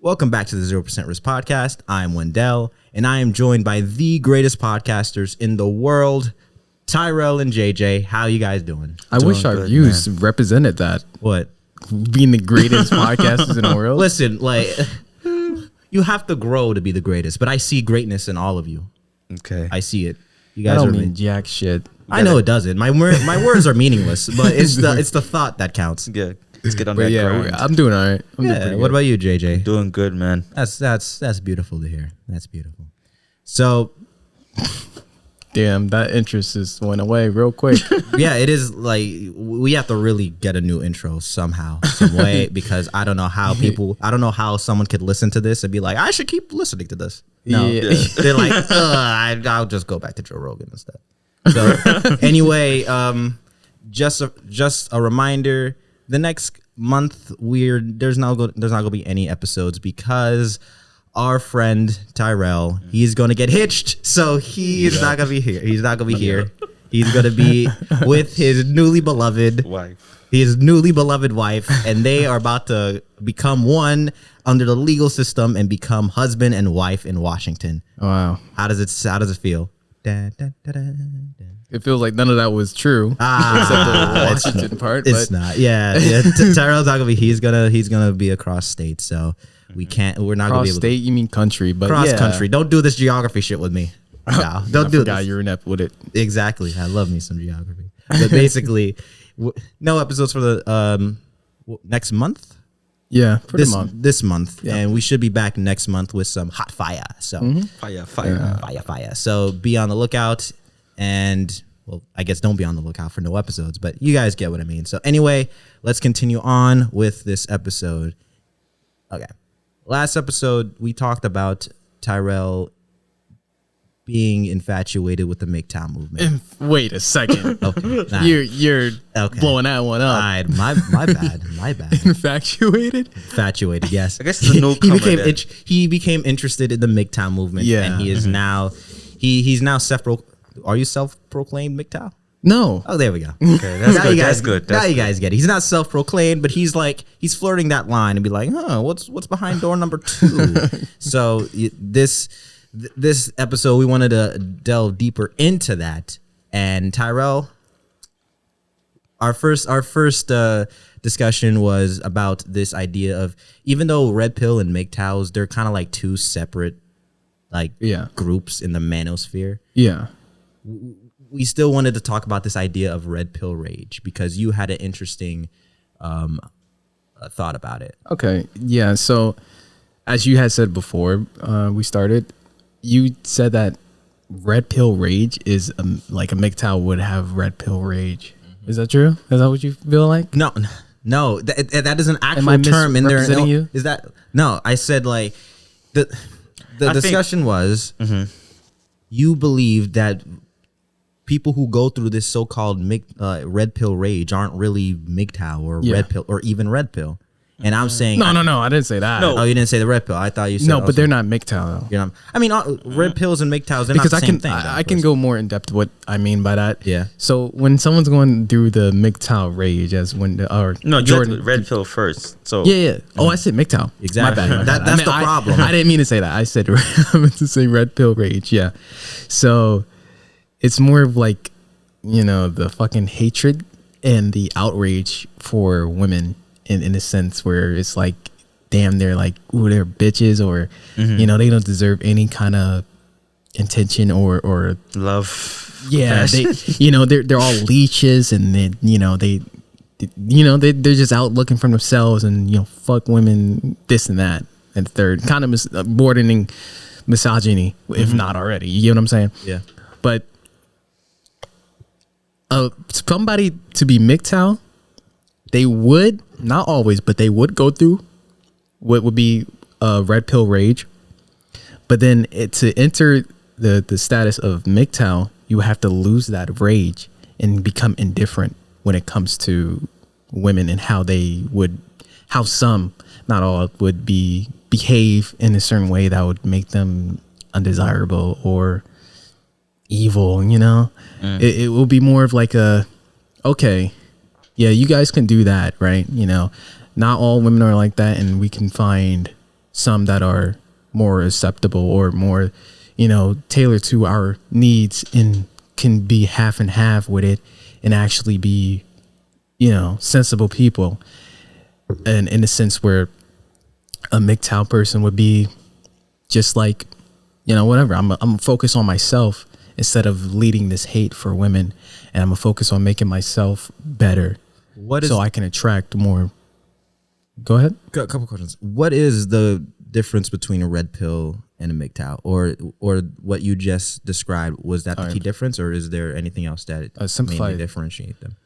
Welcome back to the 0% Risk Podcast. I'm Wendell, and I am joined by the greatest podcasters in the world, Tyrell and JJ. How you guys doing? I wish our views represented that. What? Being the greatest podcasters in the world? Listen, like, you have to grow to be the greatest, but I see greatness in all of you. Okay. I see it. You I guys don't are mean jack shit. I know it doesn't. My words are meaningless, but it's the thought that counts. Yeah. Let's get on But that yeah, grind. I'm doing all right. I'm doing Yeah. pretty What good. about you, JJ? Doing good, man. That's beautiful to hear. That's beautiful. So Damn, that interest just went away real quick. yeah, it is like we have to really get a new intro somehow, some way, because I don't know how someone could listen to this and be like, I should keep listening to this. No, Yeah. they're like, I'll just go back to Joe Rogan instead. So anyway, just a reminder, the next month there's not gonna be any episodes because our friend Tyrell, he's gonna get hitched, so he's not gonna be here. He's not gonna be here. He's gonna be with his newly beloved wife, and they are about to become one under the legal system and become husband and wife in Washington. Wow. How does it feel? Da, da, da, da, da. It feels like none of that was true. Except the Washington part. It's but not. Yeah. Tyrell's not gonna be. He's gonna be across state. So we're not gonna be cross able state, you mean country, but cross yeah. country. Don't do this geography shit with me. No, don't do this. You're inept with it. Exactly. I love me some geography. But basically, no episodes for the next month. Yeah, pretty much. This month, Yeah. and we should be back next month with some hot fire. So Fire. fire. So be on the lookout, and well, I guess don't be on the lookout for no episodes, but you guys get what I mean. So anyway, let's continue on with this episode. Okay, last episode we talked about Tyrell being infatuated with the MGTOW movement. Wait a second. Okay, nah. You're Okay. blowing that one up. All right, my bad. Infatuated? Infatuated, yes. I guess the newcomer then. He became interested in the MGTOW movement. Yeah. And he is now he's now are you self-proclaimed MGTOW? No. Oh, there we go. Okay, that's Now good. you guys, That's good. now That's you good. guys get it. He's not self-proclaimed, but he's flirting that line and be like, what's behind door number 2? So this episode, we wanted to delve deeper into that. And Tyrell, our first discussion was about this idea of, even though Red Pill and MGTOWs, they're kind of like two separate groups in the Manosphere. Yeah. We still wanted to talk about this idea of Red Pill rage because you had an interesting thought about it. Okay. Yeah. So, as you had said before we started, you said that Red Pill rage is like a MGTOW would have Red Pill rage. Is that true? Is that what you feel like? No, that is an actual I term in there. misrepresenting you? Is that no? I said like the discussion was you believe that people who go through this so-called Red Pill rage aren't really MGTOW or Red Pill or even Red Pill. And I'm saying No. I didn't say that. No. Oh, you didn't say the Red Pill. I thought you said No, but they're not MGTOW though. You know, I mean, Red Pills and MGTOWs, they're Because not the I same can thing. I can go more in depth what I mean by that. Yeah. So when someone's going through the MGTOW rage, as when No, Jordan Red Pill first. So Yeah. Oh, I said MGTOW. Exactly. My bad. That's the problem. I didn't mean to say that. I said I meant to say Red Pill rage. Yeah. So it's more of like, the fucking hatred and the outrage for women in a sense where it's like, damn, they're like, ooh, they're bitches, or they don't deserve any kind of intention or love. yeah, they're all leeches, and they're just out looking for themselves, and fuck women, this and that and third, kind of bordering misogyny, if not already. You get what I'm saying? Yeah. But somebody to be MGTOW, they would, not always, but they would go through what would be Red Pill rage. But then to enter the status of MGTOW, you have to lose that rage and become indifferent when it comes to women and how some, not all, would behave in a certain way that would make them undesirable or evil, It will be more of like okay, yeah, you guys can do that, right? Not all women are like that, and we can find some that are more acceptable or more, tailored to our needs and can be half and half with it and actually be, sensible people. And in a sense where a MGTOW person would be just like, whatever. I'm focused on myself instead of leading this hate for women, and I'm gonna focus on making myself better. So I can attract more. Go ahead. A couple questions. What is the difference between a red pill and a MGTOW, or what you just described? Was that the key difference, or is there anything else that mainly differentiate them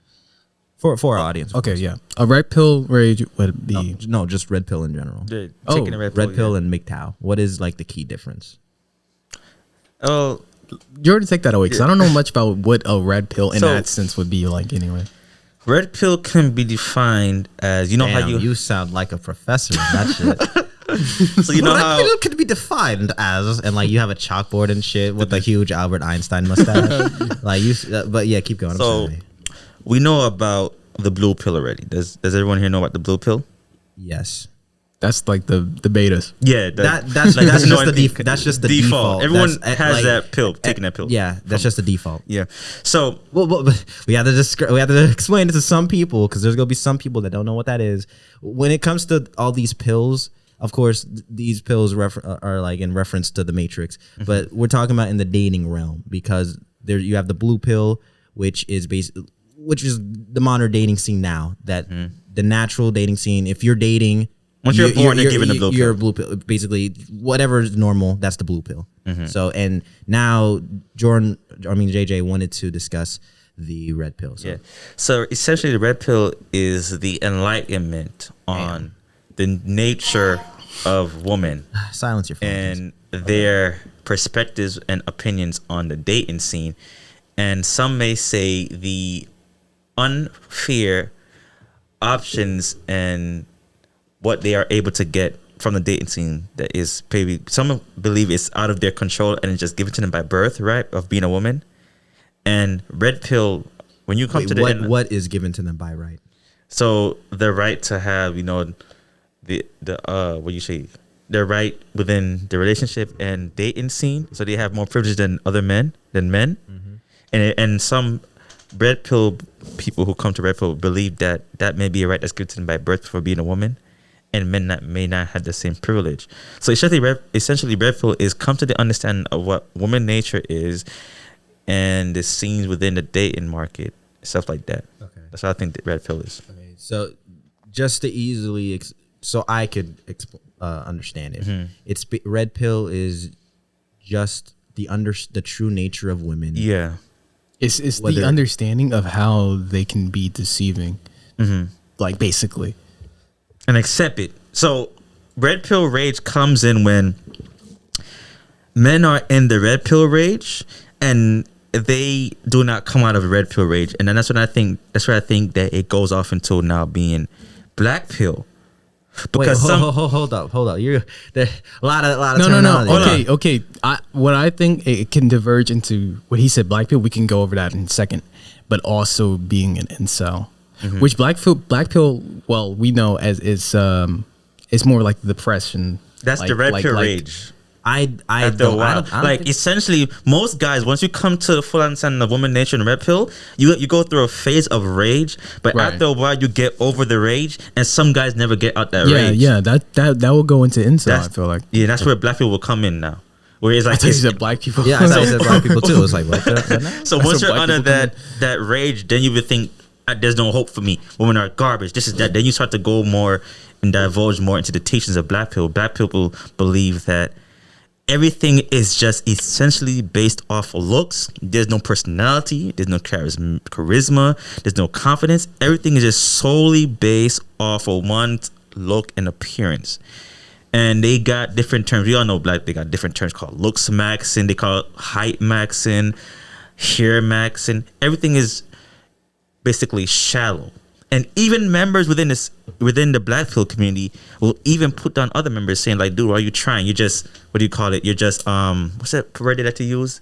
for our audience? Okay, yeah. A red pill rage would be no, just red pill in general. Taking a red pill and MGTOW. What is like the key difference? Oh, you already take that away because I don't know much about what a red pill in that sense would be like anyway. Red pill can be defined as how you sound like a professor in that shit. So how red pill could be defined as, and like you have a chalkboard and shit with a huge Albert Einstein mustache. But yeah, keep going. So we know about the blue pill already. Does everyone here know about the blue pill? Yes. That's like the betas. Yeah, that's just the default. Everyone has that pill, taking that pill. Yeah, that's just the default. Yeah. So but we have to explain it to some people because there's gonna be some people that don't know what that is. When it comes to all these pills, of course, these pills are like in reference to the Matrix, but we're talking about in the dating realm because there you have the blue pill, which is the modern dating scene now. That the natural dating scene. If you're dating. Once you're born, you're given the blue pill. You're a blue pill. Basically, whatever's normal, that's the blue pill. So, and now JJ wanted to discuss the red pill. So. Yeah. So essentially, the red pill is the enlightenment on the nature of women. Silence your phone. And their perspectives and opinions on the dating scene. And some may say the unfair options and what they are able to get from the dating scene that is maybe some believe it's out of their control and it's just given to them by birth, right, of being a woman. And red pill, when you come to the end, what is given to them by right? So the right to have, their right within the relationship and dating scene. So they have more privilege than other men, and some red pill people who come to red pill believe that may be a right that's given to them by birth for being a woman. And men that may not have the same privilege. So essentially, red pill is come to the understanding of what woman nature is, and the scenes within the dating market, stuff like that. Okay, that's what I think that red pill is. Okay, so just to easily, so I could understand it. It's red pill is just the true nature of women. Yeah, it's the understanding of how they can be deceiving, like basically. And accept it. So red pill rage comes in when men are in the red pill rage and they do not come out of a red pill rage. And then that's where I think that it goes off into now being black pill. Because hold up. You're there a lot of No. Okay. What I think it can diverge into what he said, black pill. We can go over that in a second, but also being an incel. Which black pill, well, we know as it's more like the depression. That's the red pill rage. I don't essentially most guys, once you come to the full understanding of woman nature and red pill, you go through a phase of rage, but after a while you get over the rage, and some guys never get out that rage. Yeah, that will go into incel. I feel like that's where black people will come in now. Where it's like I said black people. Yeah, I said black people too. It's like what? So once you're under that rage, then you would think there's no hope for me. Women are garbage. This is that. Then you start to go more and divulge more into the teachings of black people. Black people believe that everything is just essentially based off of looks. There's no personality. There's no charisma. There's no confidence. Everything is just solely based off of one's look and appearance. And they got different terms. We all know black. They got different terms called looks maxing. They call it height maxing, hair maxing. Everything is basically shallow. And even members within the black pill community will even put down other members saying like, dude, why are you trying? You're just, what do you call it? You're just what's that word that you use?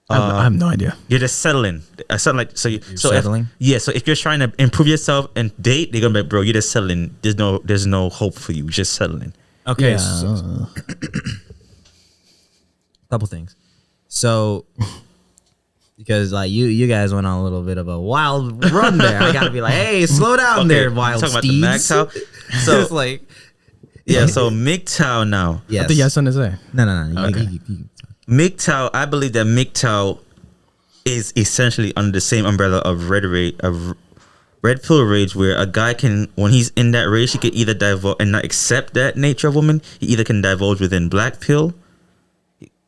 I have no idea. You're just settling. Something like so. Settling. So if you're trying to improve yourself and date, they're gonna be like, bro, you're just settling. There's no hope for you. You're just settling. Okay, Yeah. so, couple things. So, because like you guys went on a little bit of a wild run there, I gotta be like, hey, slow down there, wild talking steeds. about the MGTOW. So So it's like, yeah, so MGTOW now. yes, I think you had something to say. no. Okay. MGTOW, I believe that MGTOW is essentially under the same umbrella of red pill rage, where a guy can, when he's in that rage, he can either divulge and not accept that nature of woman. He either can divulge within black pill,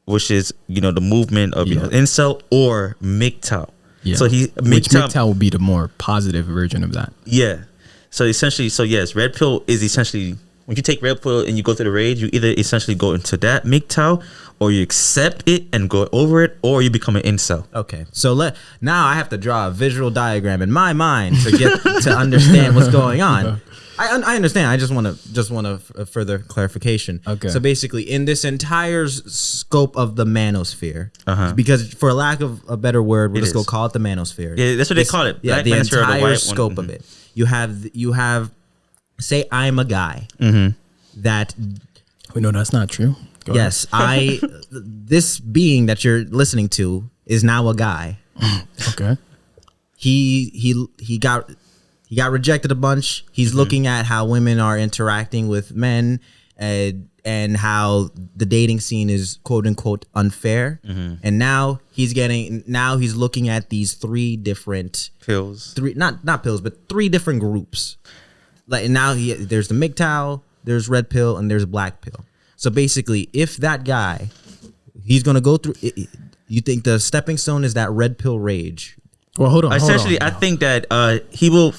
which is the movement of incel, or MGTOW. Yeah. So Which MGTOW will be the more positive version of that. Yeah. So essentially, yes, red pill is essentially, when you take red pill and you go through the rage, you either essentially go into that MGTOW, or you accept it and go over it, or you become an incel. okay. So now I have to draw a visual diagram in my mind to get to understand what's going on. I understand. I just want a further clarification. Okay. So basically, in this entire scope of the manosphere, because for lack of a better word, we'll just go call it the manosphere. Yeah, that's what they call it. Yeah, Black the manosphere, the entire white scope one. of it. You have. Say I'm a guy that. We know that's not true. Go ahead. Yes, this being that you're listening to is now a guy. Okay. He got rejected a bunch. He's looking at how women are interacting with men, and how the dating scene is quote unquote unfair. And now he's looking at these three different Pills. not pills, but three different groups. Like now there's the MGTOW, there's red pill, and there's black pill. So basically, if that guy, he's gonna go through. You think the stepping stone is that red pill rage? Well, hold on. Essentially, I think that he was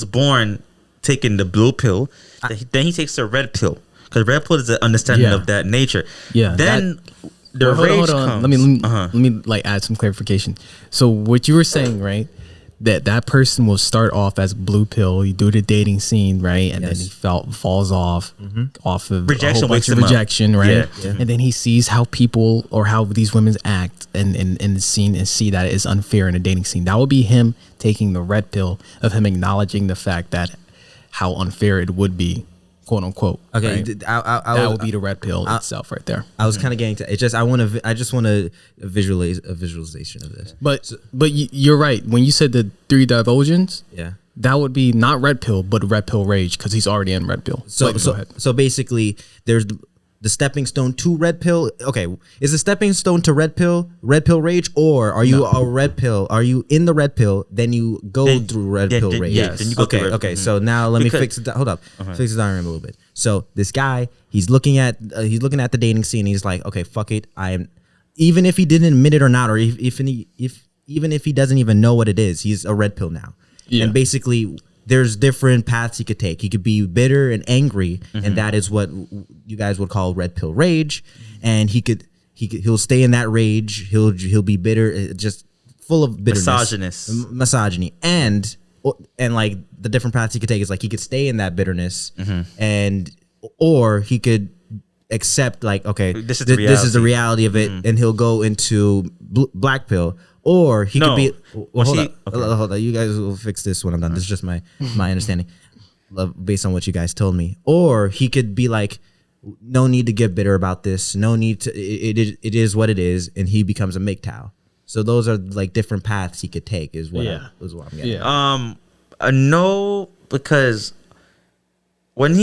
born taking the blue pill, then he takes the red pill, because red pill is the understanding of that nature. Yeah. Then the rage comes. Let me like add some clarification. So what you were saying, right? That person will start off as blue pill. You do the dating scene, right? And then he falls off of Rejection a whole bunch wakes of him up. rejection, right? Yeah. And then he sees how people or how these women act in the scene, and see that it is unfair in a dating scene. That would be him taking the red pill, of him acknowledging the fact that how unfair it would be, quote unquote. Okay, right? that would be the red pill itself, right there. I was kind of getting to it. I just want a visualization of this. But you're right. When you said the three divulsions, Yeah. that would be not red pill, but red pill rage, because he's already in red pill. So Go ahead. so basically, there's the stepping stone to red pill. Okay, is the stepping stone to red pill rage, or are you a red pill? Are you in the red pill, then you go through red pill rage? Yes. Then you go through red Okay. pill. So now let me Because- fix it. Hold up, fix the diagram a little bit. So this guy, he's looking at the dating scene. He's like, okay, fuck it. Even if he didn't admit it or not, or even if he doesn't even know what it is, he's a red pill now. Yeah. And basically, there's different paths he could take. He could be bitter and angry, and that is what you guys would call red pill rage. And he'll stay in that rage. He'll be bitter, just full of bitterness, misogyny, and like the different paths he could take is like he could stay in that bitterness, or he could accept like, okay, This is the the reality of it, and he'll go into black pill. Or he could be. Well, hold on. You guys will fix this when I'm done. This is just my understanding, based on what you guys told me. Or he could be like, no need to get bitter about this. No need to. It is what it is, and he becomes a MGTOW. So those are like different paths he could take. Is what I'm getting. Yeah. No, because when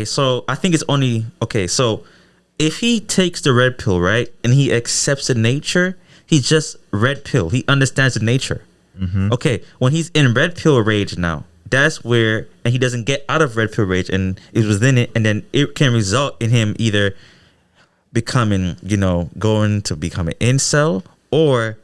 so I think it's only so if he takes the red pill, right, and he accepts the nature. He's just red pill. He understands the nature. Okay, when he's in red pill rage now, that's where, and he doesn't get out of red pill rage, and is within it, and then it can result in him either becoming, going to become an incel, or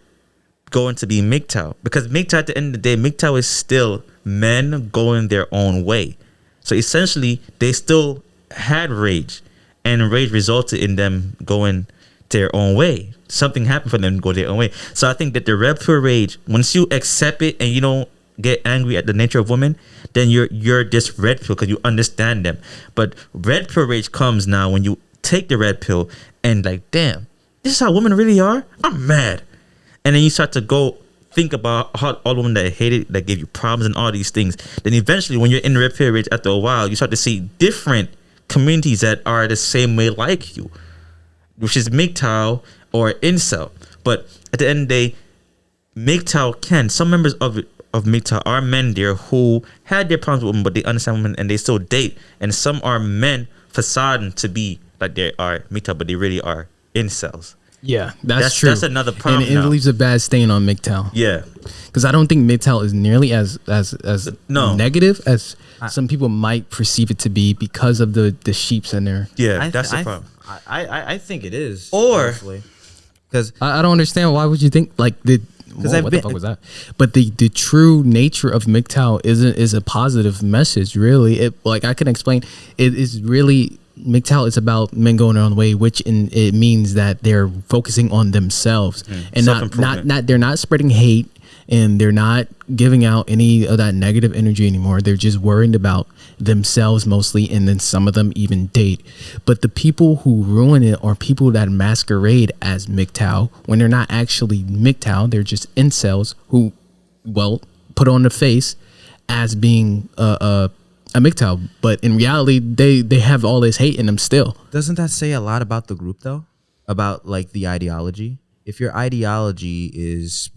going to be MGTOW. Because MGTOW, at the end of the day, MGTOW is still men going their own way. So essentially, they still had rage, and rage resulted in them going their own way. Something happened for them to go their own way. So I think that the red pill rage, once you accept it and you don't get angry at the nature of women, then you're just red pill because you understand them. But red pill rage comes now when you take the red pill and like, damn, this is how women really are. I'm mad, and then you start to go think about how all the women that hated, that gave you problems and all these things, then eventually when you're in the red pill rage, after a while, you start to see different communities that are the same way like you, which is MGTOW or incel. But at the end of the day, MGTOW some members of MGTOW are men there who had their problems with women, but they understand women and they still date. And some are men fasading to be like they are MGTOW, but they really are incels. Yeah, that's true. That's another problem. And it leaves a bad stain on MGTOW. Yeah, because I don't think MGTOW is nearly as negative as some people might perceive it to be because of the sheeps in there. Yeah, that's the problem. I think it is. Or because I don't understand, why would you think like the what the fuck was that? But the true nature of MGTOW is a positive message. Really, it like I can explain. It is really. MGTOW is about men going their own way, which it means that they're focusing on themselves and not they're not spreading hate, and they're not giving out any of that negative energy anymore. They're just worried about themselves mostly, and then some of them even date. But the people who ruin it are people that masquerade as MGTOW when they're not actually MGTOW. They're just incels who, put on the face as being a MGTOW, but in reality, they have all this hate in them still. Doesn't that say a lot about the group, though? About like the ideology? If your ideology is,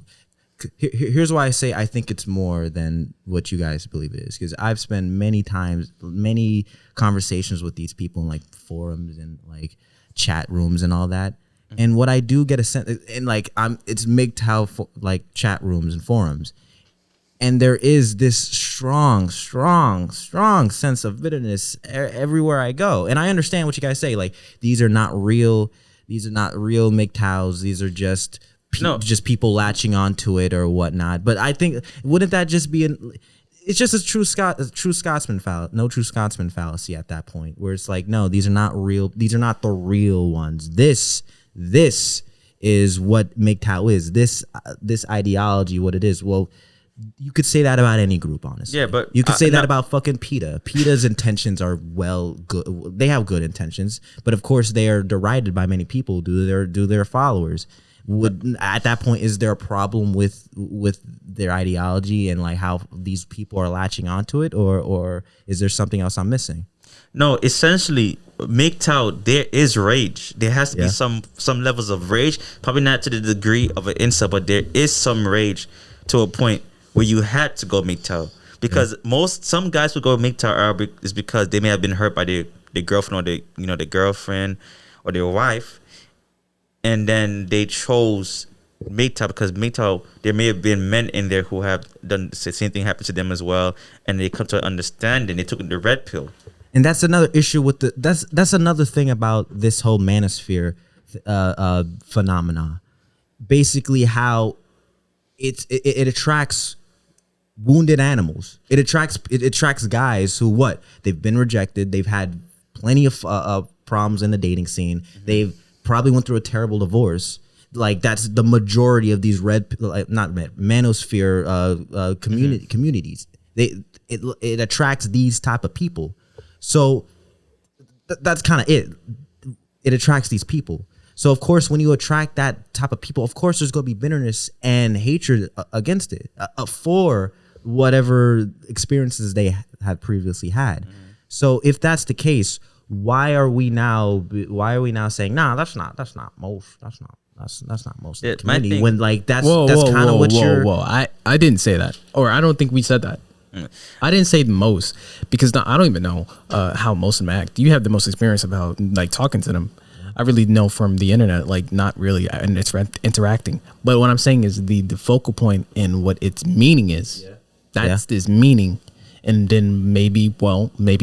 here's why I say I think it's more than what you guys believe it is, because I've spent many conversations with these people in like forums and like chat rooms and all that. And what I do get a sense, and like it's MGTOW like chat rooms and forums. And there is this strong sense of bitterness everywhere I go. And I understand what you guys say. Like, these are not real MGTOWs. These are just people latching onto it or whatnot. But I think, wouldn't that just be it's just a true Scotsman fallacy. No true Scotsman fallacy at that point, where it's like, no, these are not real. These are not the real ones. This is what MGTOW is. This ideology, what it is. Well, you could say that about any group, honestly. Yeah, but you could say that about fucking PETA. PETA's intentions are good. They have good intentions, but of course they are derided by many people. Do their followers? At that point, is there a problem with their ideology and like how these people are latching onto it, or is there something else I'm missing? No, essentially, MGTOW, there is rage. There has to be some levels of rage. Probably not to the degree of an incel, but there is some rage to a point where you had to go MGTOW, because some guys who go MGTOW is because they may have been hurt by their girlfriend or their girlfriend or their wife, and then they chose MGTOW because MGTOW, there may have been men in there who have done the same thing happen to them as well, and they come to understand and they took the red pill. And that's another issue with that's another thing about this whole manosphere phenomena. Basically, how it attracts wounded animals. It attracts guys who they've been rejected. They've had plenty of problems in the dating scene. Mm-hmm. They've probably went through a terrible divorce. Like, that's the majority of these manosphere communities. It attracts these type of people. So that's kind of it. It attracts these people. So, of course, when you attract that type of people, of course, there's going to be bitterness and hatred against it for whatever experiences they had previously had. Mm-hmm. So, if that's the case, why are we now saying, nah, that's not most of the community, when like that's kind of what you're. I didn't say that, or I don't think we said that. I didn't say most, because I don't even know how most of them act. You have the most experience about like talking to them. I really know from the internet, like not really, and it's interacting. But what I'm saying is the focal point and what its meaning is. Yeah. That's this meaning, and then maybe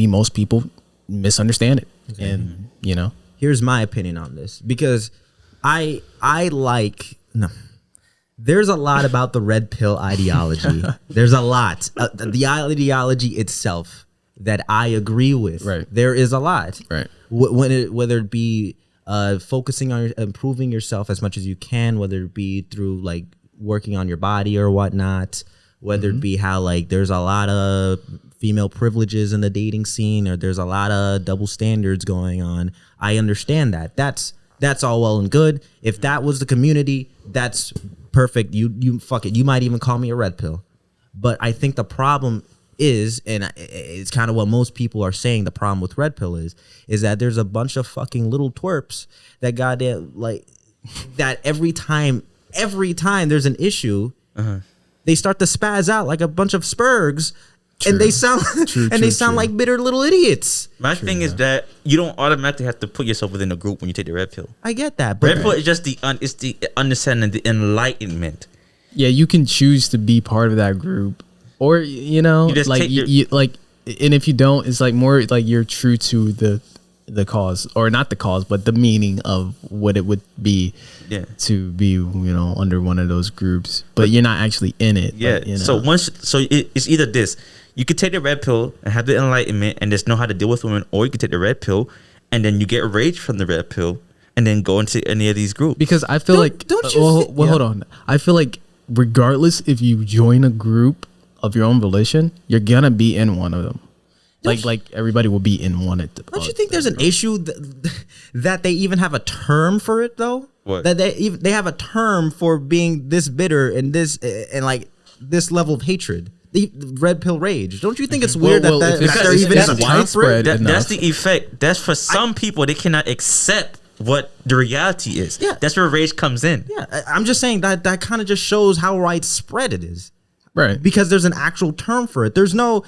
most people misunderstand it, and Here's my opinion on this, because there's a lot about the red pill ideology. There's a lot. The ideology itself that I agree with. Right. There is a lot. Right. Whether it be focusing on improving yourself as much as you can, whether it be through like working on your body or whatnot, whether it be how like there's a lot of female privileges in the dating scene, or there's a lot of double standards going on. I understand that. That's all well and good. If that was the community, that's perfect. You fuck it. You might even call me a red pill. But I think the problem is, and it's kind of what most people are saying the problem with red pill is that there's a bunch of fucking little twerps that goddamn like that every time there's an issue, they start to spaz out like a bunch of spurgs. True. And they sound like bitter little idiots. My thing is that you don't automatically have to put yourself within a group when you take the red pill. I get that, but red pill is just the understanding, the enlightenment. Yeah, you can choose to be part of that group, or you just like you like, and if you don't, it's like more like you're true to the cause, or not the cause, but the meaning of what it would be to be under one of those groups, but you're not actually in it. Yeah. But, So it's either this. You could take the red pill and have the enlightenment and just know how to deal with women, or you could take the red pill and then you get rage from the red pill and then go into any of these groups. Because I feel hold on. I feel like regardless if you join a group of your own volition, you're gonna be in one of them. Like everybody will be in one. Don't you think there's an issue that they even have a term for it though? What? That they have a term for being this bitter and this and like this level of hatred. The red pill rage. Don't you think it's weird that there even is a term for it? That's the effect. That's for some people, they cannot accept what the reality is. Yeah. That's where rage comes in. Yeah, I'm just saying that kind of just shows how widespread it is. Right. Because there's an actual term for it. There's no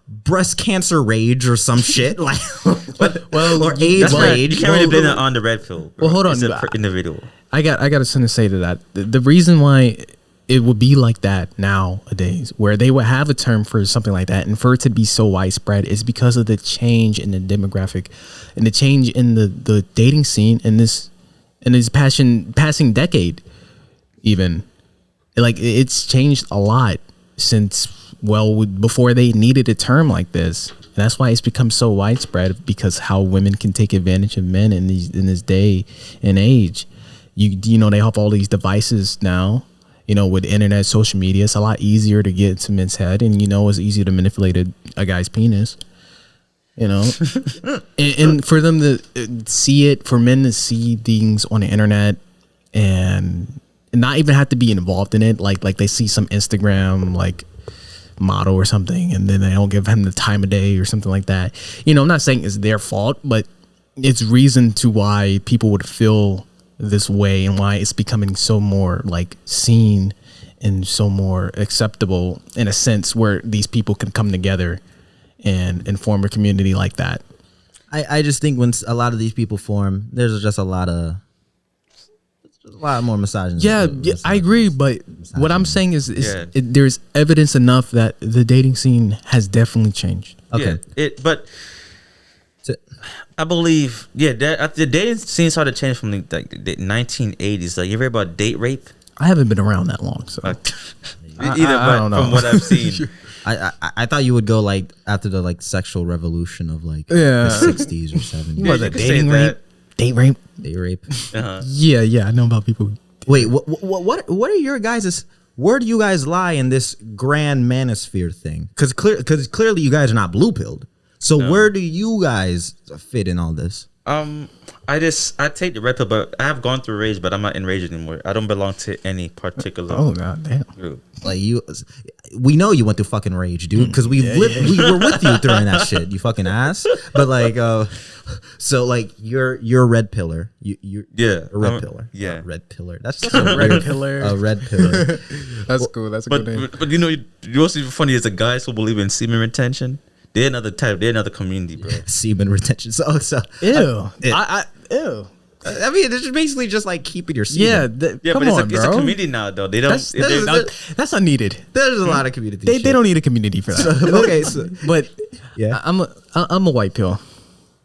breast cancer rage or some shit like or AIDS rage. You can't really blame it on the red pill. Well, hold on. It's an individual. I got something to say to that. The reason why it would be like that nowadays, where they would have a term for something like that, and for it to be so widespread, is because of the change in the demographic and the change in the dating scene in this passing decade. Even like it's changed a lot since before they needed a term like this. And that's why it's become so widespread, because how women can take advantage of men in this day and age. You know, they have all these devices now. With internet, social media, it's a lot easier to get into men's head, and it's easier to manipulate a guy's penis. And for them to see it, for men to see things on the internet and not even have to be involved in it, like they see some Instagram like model or something, and then they don't give him the time of day or something like that. I'm not saying it's their fault, but it's reason to why people would feel this way, and why it's becoming so more like seen and so more acceptable in a sense, where these people can come together and form a community like that. I just think when a lot of these people form, there's just a lot more misogyny. Yeah, I agree, but what I'm saying is there's evidence enough that the dating scene has definitely changed. Okay, but I believe, that the dating scene started changing from the 1980s. Like, you ever heard about date rape? I haven't been around that long, so I don't know. From what I've seen, I thought you would go like after the like sexual revolution of like the 60s or 70s. Was it dating rape? Date rape. Uh-huh. Yeah, I know about people. Wait, what are your guys'? Where do you guys lie in this grand manosphere thing? Because clearly you guys are not blue pilled. So where do you guys fit in all this? I take the red pill, but I have gone through rage, but I'm not in rage anymore. I don't belong to any particular group. Like we know you went through fucking rage, dude, because we were with you during that shit, you fucking ass. But like, so like you're a red pillar. You're a red pillar. Yeah, red pillar. That's just a red pillar. A red pillar. That's cool. That's a good name. But what's even funny is the guys who believe in semen retention. They're another type. They're another community, bro. Semen retention. So ew. Ew. I mean, it's basically just like keeping your semen. Yeah, but it's a community now, though. They don't. That's unneeded. There's a lot of community. They don't need a community for that. So, but yeah, I'm a white pill,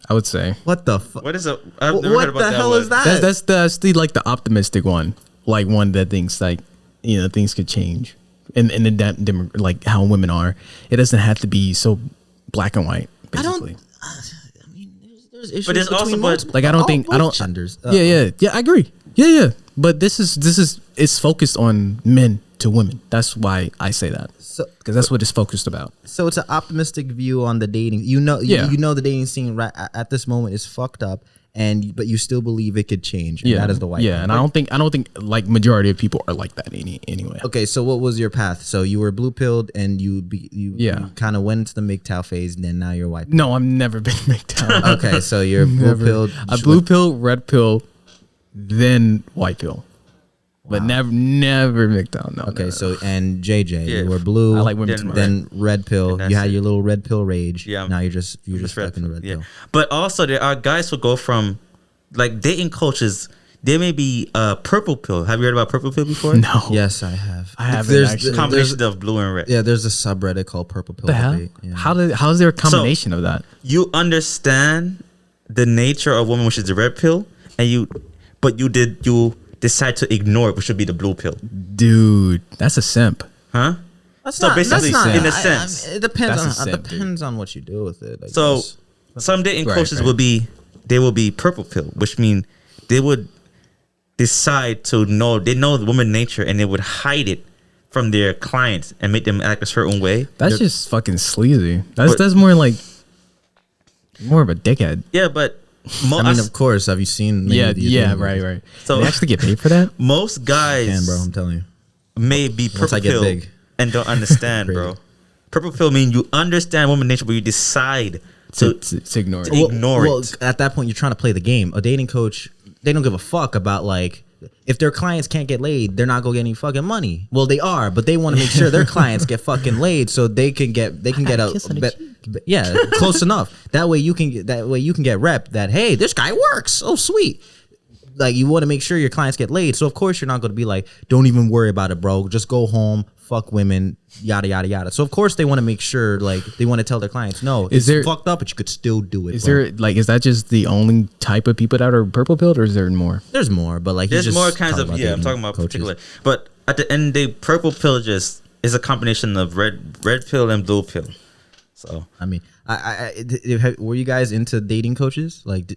I would say. What the fuck? What is a? What the hell is that? That's the like the optimistic one, like one that thinks like things could change, and like how women are. It doesn't have to be so black and white. Basically. I mean, there's issues but there's between also, like I don't think genders. Yeah, I agree. Yeah. But this is it's focused on men to women. That's why I say that. Because that's what it's focused about. So it's an optimistic view on the dating. You know the dating scene right at this moment is fucked up, but you still believe it could change. And that is the white. Yeah, and I don't think like majority of people are like that anyway. Okay, so what was your path? So you were blue pilled, and you kind of went into the MGTOW phase, and then now you're white. No, I've never been MGTOW. Okay, so you're blue pilled. A blue pill, red pill, then white pill. But never MGTOW. No. Okay, no. so and JJ, you were blue. I like women too much. Then red pill. You had your little red pill rage. Yeah. Now you're just stuck in the red pill. But also there are guys who go from like dating coaches. They may be purple pill. Have you heard about purple pill before? No. Yes, I have. I haven't There's actually. Combination of blue and red. Yeah, there's a subreddit called Purple Pill The hell? Debate. Yeah. How is there a combination of that? You understand the nature of woman, which is the red pill, and you decide to ignore it, which would be the blue pill. Dude, that's a simp. Huh? That's basically, not, in a sense. it depends That's a on simp, depends on what you do with it. I So guess. some dating Right, coaches right. will be purple pill, which means they would decide to know the woman nature and they would hide it from their clients and make them act a certain way. That's just fucking sleazy. That's more like more of a dickhead. Yeah, but I mean, of course, have you seen? many Yeah, of these yeah, movies? right. So- So they actually get paid for that? most guys Can, bro, I'm telling you. may be Once purple I get pill big. and don't understand, bro. Crazy. Purple pill means you understand woman nature, but you decide To to ignore it. Well, ignore well, it. at that point, you're trying to play the game. A dating coach, they don't give a fuck about like if their clients can't get laid, they're not gonna get any fucking money. Well, they are, but they want to make sure their clients get fucking laid so they can get a kiss on the cheek. yeah, close enough. That way you can get rep that hey, this guy works. Oh, sweet. Like you want to make sure your clients get laid, so of course you're not going to be like, don't even worry about it, bro. Just go home, fuck women, yada yada yada. So of course they want to make sure, like they want to tell their clients, no, it's fucked up, but you could still do it. Is bro. there like is that just the only type of people that are purple pilled, or is there more? There's more, but like he's There's just more kinds talking of about I'm dating talking about coaches. particular. But at the end of the day, purple pill just is a combination of red pill and blue pill. So I mean, were you guys into dating coaches? Like,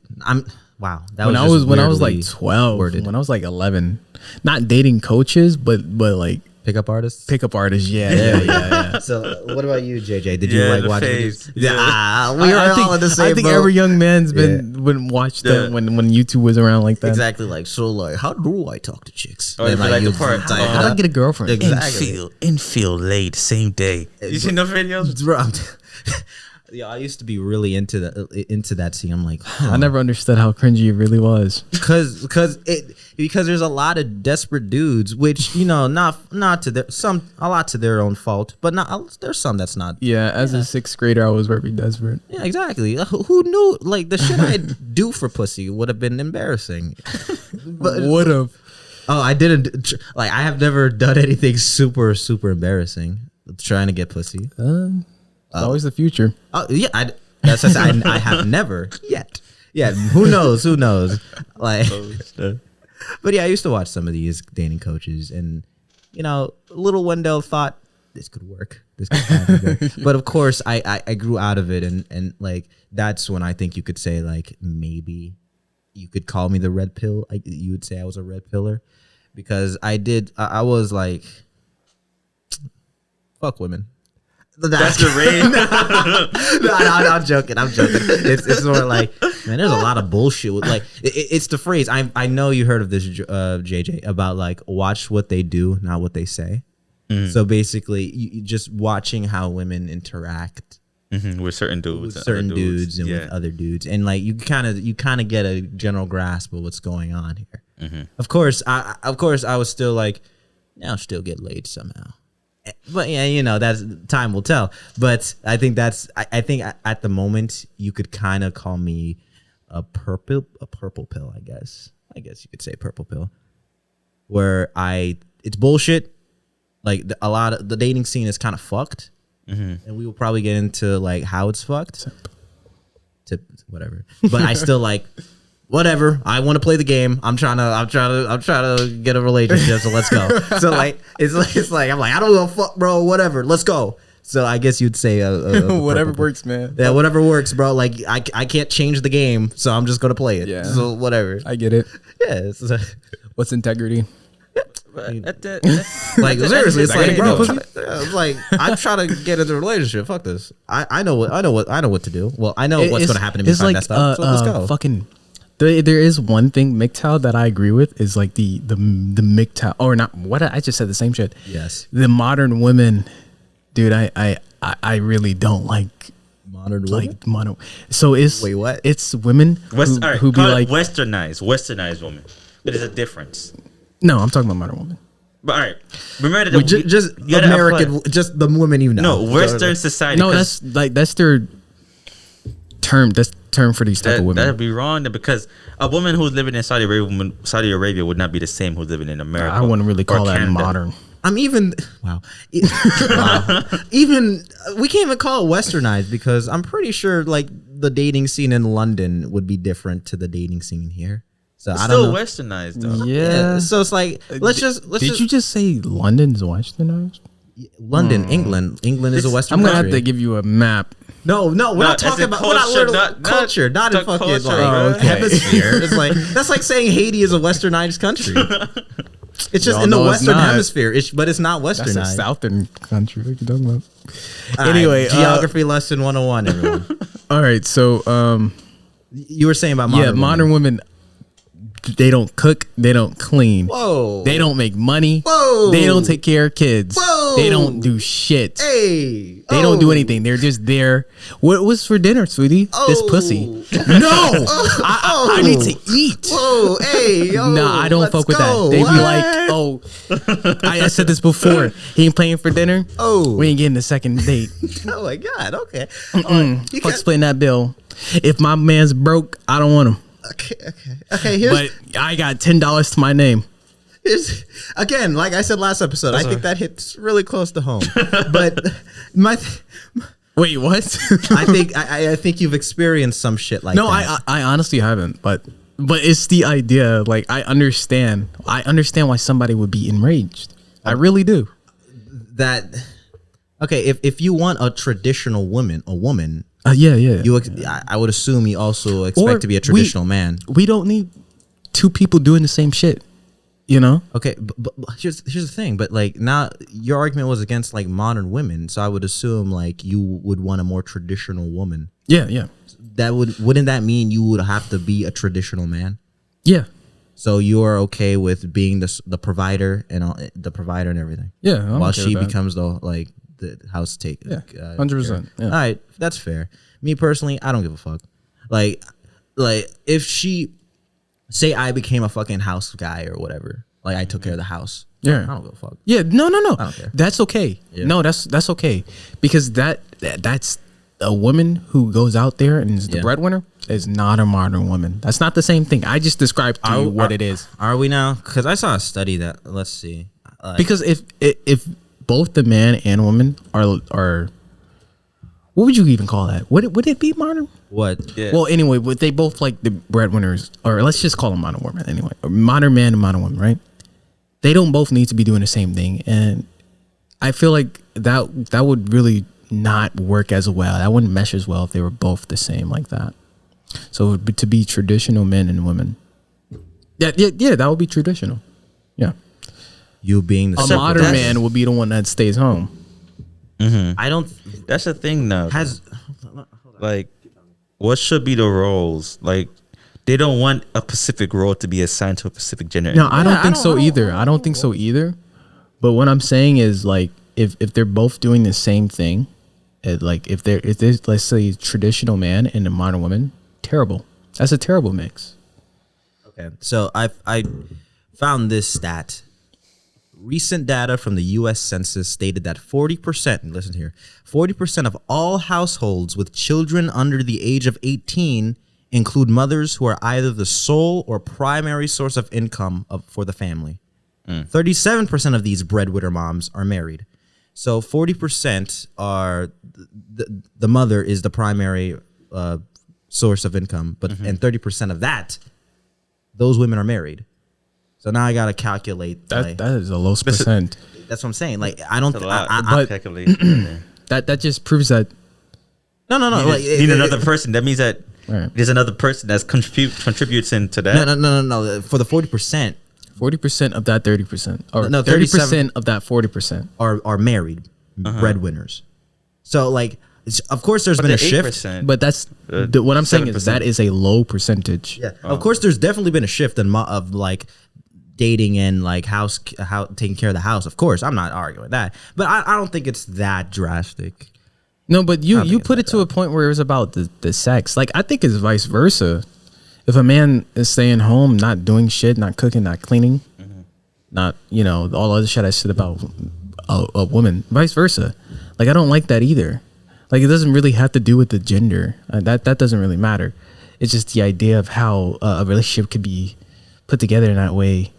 wow. That When I was like weirdly 12, worded. when I was like 11, not dating coaches, but like Pickup artists. pickup artists. Yeah. So, what about you, JJ? Did you Yeah, like the watch phase. videos? Yeah, Yeah. we are all in the same I think boat. every young man's been watched that when YouTube was around like that. Exactly. Like, so, like, how do I talk to chicks? Oh, it'd be like the part, type it How do I up. get a girlfriend? Exactly. infield laid same day. You seen those videos? Bro, yeah, I used to be really into that scene. I'm like, I never understood how cringy it really was. because there's a lot of desperate dudes, which not to their a lot to their own fault, but not there's some that's not. Yeah, as a sixth grader, I was very desperate. Yeah, exactly. Who knew? Like the shit I'd do for pussy would have been embarrassing. But Would have. oh, I didn't. Like I have never done anything super embarrassing trying to get pussy. It's always the future. Oh yeah, I have never yet. Yeah, who knows? Who knows? Like, but yeah, I used to watch some of these dating coaches, and little Wendell thought this could work. This could kinda work. But of course, I grew out of it, and like that's when I think you could say like maybe you could call me the red pill. You would say I was a red pillar because I was like, fuck women. That's the rage. no, I'm joking. It's more like, man, there's a lot of bullshit with like it's the phrase. I know you heard of this, JJ, about like watch what they do, not what they say. So basically, you just watching how women interact With certain dudes, with and certain other dudes and with other dudes, and like you kind of get a general grasp of what's going on here. Of course, I was still like, I'll still get laid somehow. But yeah, that's time will tell. But I think I think at the moment you could kind of call me a purple pill. I guess you could say purple pill, where it's bullshit. Like a lot of the dating scene is kind of fucked, and we will probably get into like how it's fucked. To whatever, but I still like. Whatever. I want to play the game. I'm trying to get a relationship. So let's go. So like, it's like I'm like I don't give a fuck, bro. Whatever. Let's go. So I guess you'd say Whatever works, man. Yeah, whatever works, bro. Like I can't change the game, so I'm just gonna play it. Yeah. So whatever. I get it. Yeah. What's integrity? Like seriously, it's like, bro. It's like I'm trying to get into a relationship. Fuck this. I know what to do. Well, I know what's gonna happen to me if I like messed up. So let's go. fucking There is one thing MGTOW that I agree with is like the MGTOW or not. What I just said the same shit. Yes. The modern women, dude. I really don't like Modern women. like mono. So it's Wait, what? It's women who be like westernized woman. But there's a difference. no. I'm talking about modern women. But all right, remember that Just you gotta American, apply- just the women you know. No, Western society. No, 'cause that's their term. That's term for these type of women. that'd be wrong because a woman who's living in Saudi Arabia would not be the same who's living in America. I wouldn't really or call that Canada. modern. I'm even wow. Wow. Even we can't even call it westernized because I'm pretty sure like the dating scene in London would be different to the dating scene here. So It's I don't still know. westernized though. Yeah. So it's like let's Did just you just say London's westernized? London, England. England is a Western I'm gonna country. have to give you a map. No, we're No, not as talking in about we're not culture, literal not culture, not in the fucking culture, like bro. Okay. hemisphere. It's like that's like saying Haiti is a westernized country. It's just Y'all in the know it's Western not. Hemisphere, but it's not That's a westernized. southern country. What are you talking about? All right, Anyway, geography lesson 101, everyone. All right, so You were saying about modern women. They don't cook. They don't clean. Whoa. They don't make money. Whoa. They don't take care of kids. Whoa. They don't do shit. Hey. They don't do anything. They're just there. What was for dinner, sweetie? This pussy. No, I need to eat. Whoa. Hey. Yo, Nah, I don't let's fuck with go. that. They What? be like, oh, I said this before. He ain't paying for dinner. Oh. We ain't getting a second date. Oh my God. Okay. Fuck splitting that bill. If my man's broke, I don't want him. Okay. Here's But I got $10 to my name. again, like I said last episode, I think that hits really close to home. But Wait, what? I think you've experienced some shit like No, that. I honestly haven't. But it's the idea. Like I understand why somebody would be enraged. I really do. that okay. If you want a traditional woman, Yeah. I would assume you also expect Or to be a traditional man. We don't need two people doing the same shit. You know? Okay, but here's the thing. But like now, your argument was against like modern women, so I would assume like you would want a more traditional woman. Yeah. That wouldn't that mean you would have to be a traditional man? Yeah. So you are okay with being the provider and everything. Yeah. I'm While okay she with that. becomes the house take. Yeah, 100%. Yeah. All right, that's fair. Me personally, I don't give a fuck. Like if she say I became a fucking house guy or whatever, like I took care of the house. Yeah. I don't give a fuck. Yeah, no. don't care. That's okay. Yeah. No, that's okay because that's a woman who goes out there and is the Yeah. breadwinner is not a modern woman. That's not the same thing. I just described to you what it is. Are we now? Because I saw a study that let's see. Because if both the man and woman are what would you even call that? Would it be modern? What? Yeah. Well, anyway, would they both like the breadwinners, or let's just call them modern woman anyway, or modern man and modern woman, right? They don't both need to be doing the same thing, and I feel like that would really not work as well. That wouldn't mesh as well if they were both the same like that. So it would be, to be traditional men and women. Yeah, that would be traditional. Yeah, You being the a modern man will be the one that stays home. I don't. That's the thing now. Has Like, what should be the roles? Like, they don't want a specific role to be assigned to a specific gender. No, I don't I think don't- so I don't- either. I don't think so either. But what I'm saying is like if they're both doing the same thing, like if there's let's say traditional man and a modern woman, terrible. That's a terrible mix. okay. So I found this stat. Recent data from the U.S. Census stated that 40%, listen here, 40% of all households with children under the age of 18 include mothers who are either the sole or primary source of income for the family. 37% of these breadwinner moms are married. So 40% are the mother is the primary source of income, but and 30% of that, those women are married. So now I gotta calculate. That is a low percent. That's what I'm saying. Like I don't. That's a lot. but- Calculate. That just proves that No. Like Need another person. That means that Right. there's another person that's contributes into that. No. For the 40% 40% of that 30%, or No, 30% of that 40%. are married breadwinners. So like of course there's But been the a shift. 8%, But that's what I'm saying is 7%. that is a low percentage. Yeah, of course there's definitely been a shift of like dating and like how taking care of the house. Of course, I'm not arguing that, but I don't think it's that drastic. No, but you think put it it's to a point where it was about the sex. Like I think it's vice versa. If a man is staying home, not doing shit, not cooking, not cleaning, not all other shit I said about a woman, vice versa. Like I don't like that either. Like it doesn't really have to do with the gender. That doesn't really matter. It's just the idea of how a relationship could be put together in that way,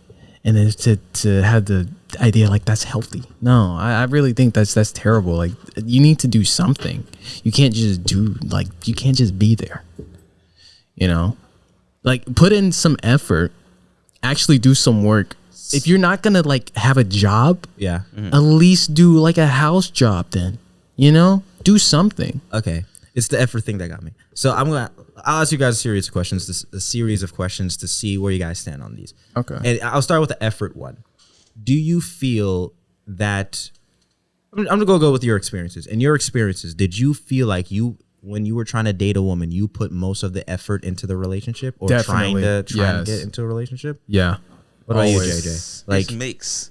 and then to have the idea like that's healthy. No, I really think that's terrible. Like you need to do something. You can't just you can't just be there. Like put in some effort, actually do some work. If you're not gonna like have a job, Yeah. at least do like a house job then. Do something. Okay. It's the effort thing that got me. So I'll ask you guys a series of questions to see where you guys stand on these. Okay. And I'll start with the effort one. Do you feel that I'm gonna go with your experiences. In your experiences, did you feel like when you were trying to date a woman, you put most of the effort into the relationship or Definitely. trying to Yes. get into a relationship? Yeah. What about you, Always. JJ? Like it makes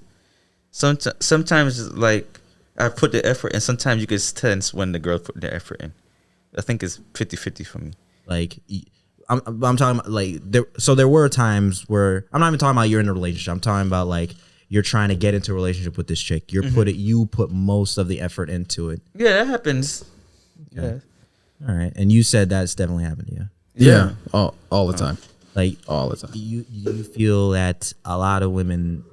sometimes like I put the effort, and sometimes you can sense when the girl put the effort in. I think it's 50-50 for me. Like I'm talking about like there were times where I'm not even talking about you're in a relationship. I'm talking about like you're trying to get into a relationship with this chick. You put most of the effort into it. Yeah, that happens. Okay. All right. And you said that's definitely happened to you. Yeah. All the time. Like All the time. you feel that a lot of women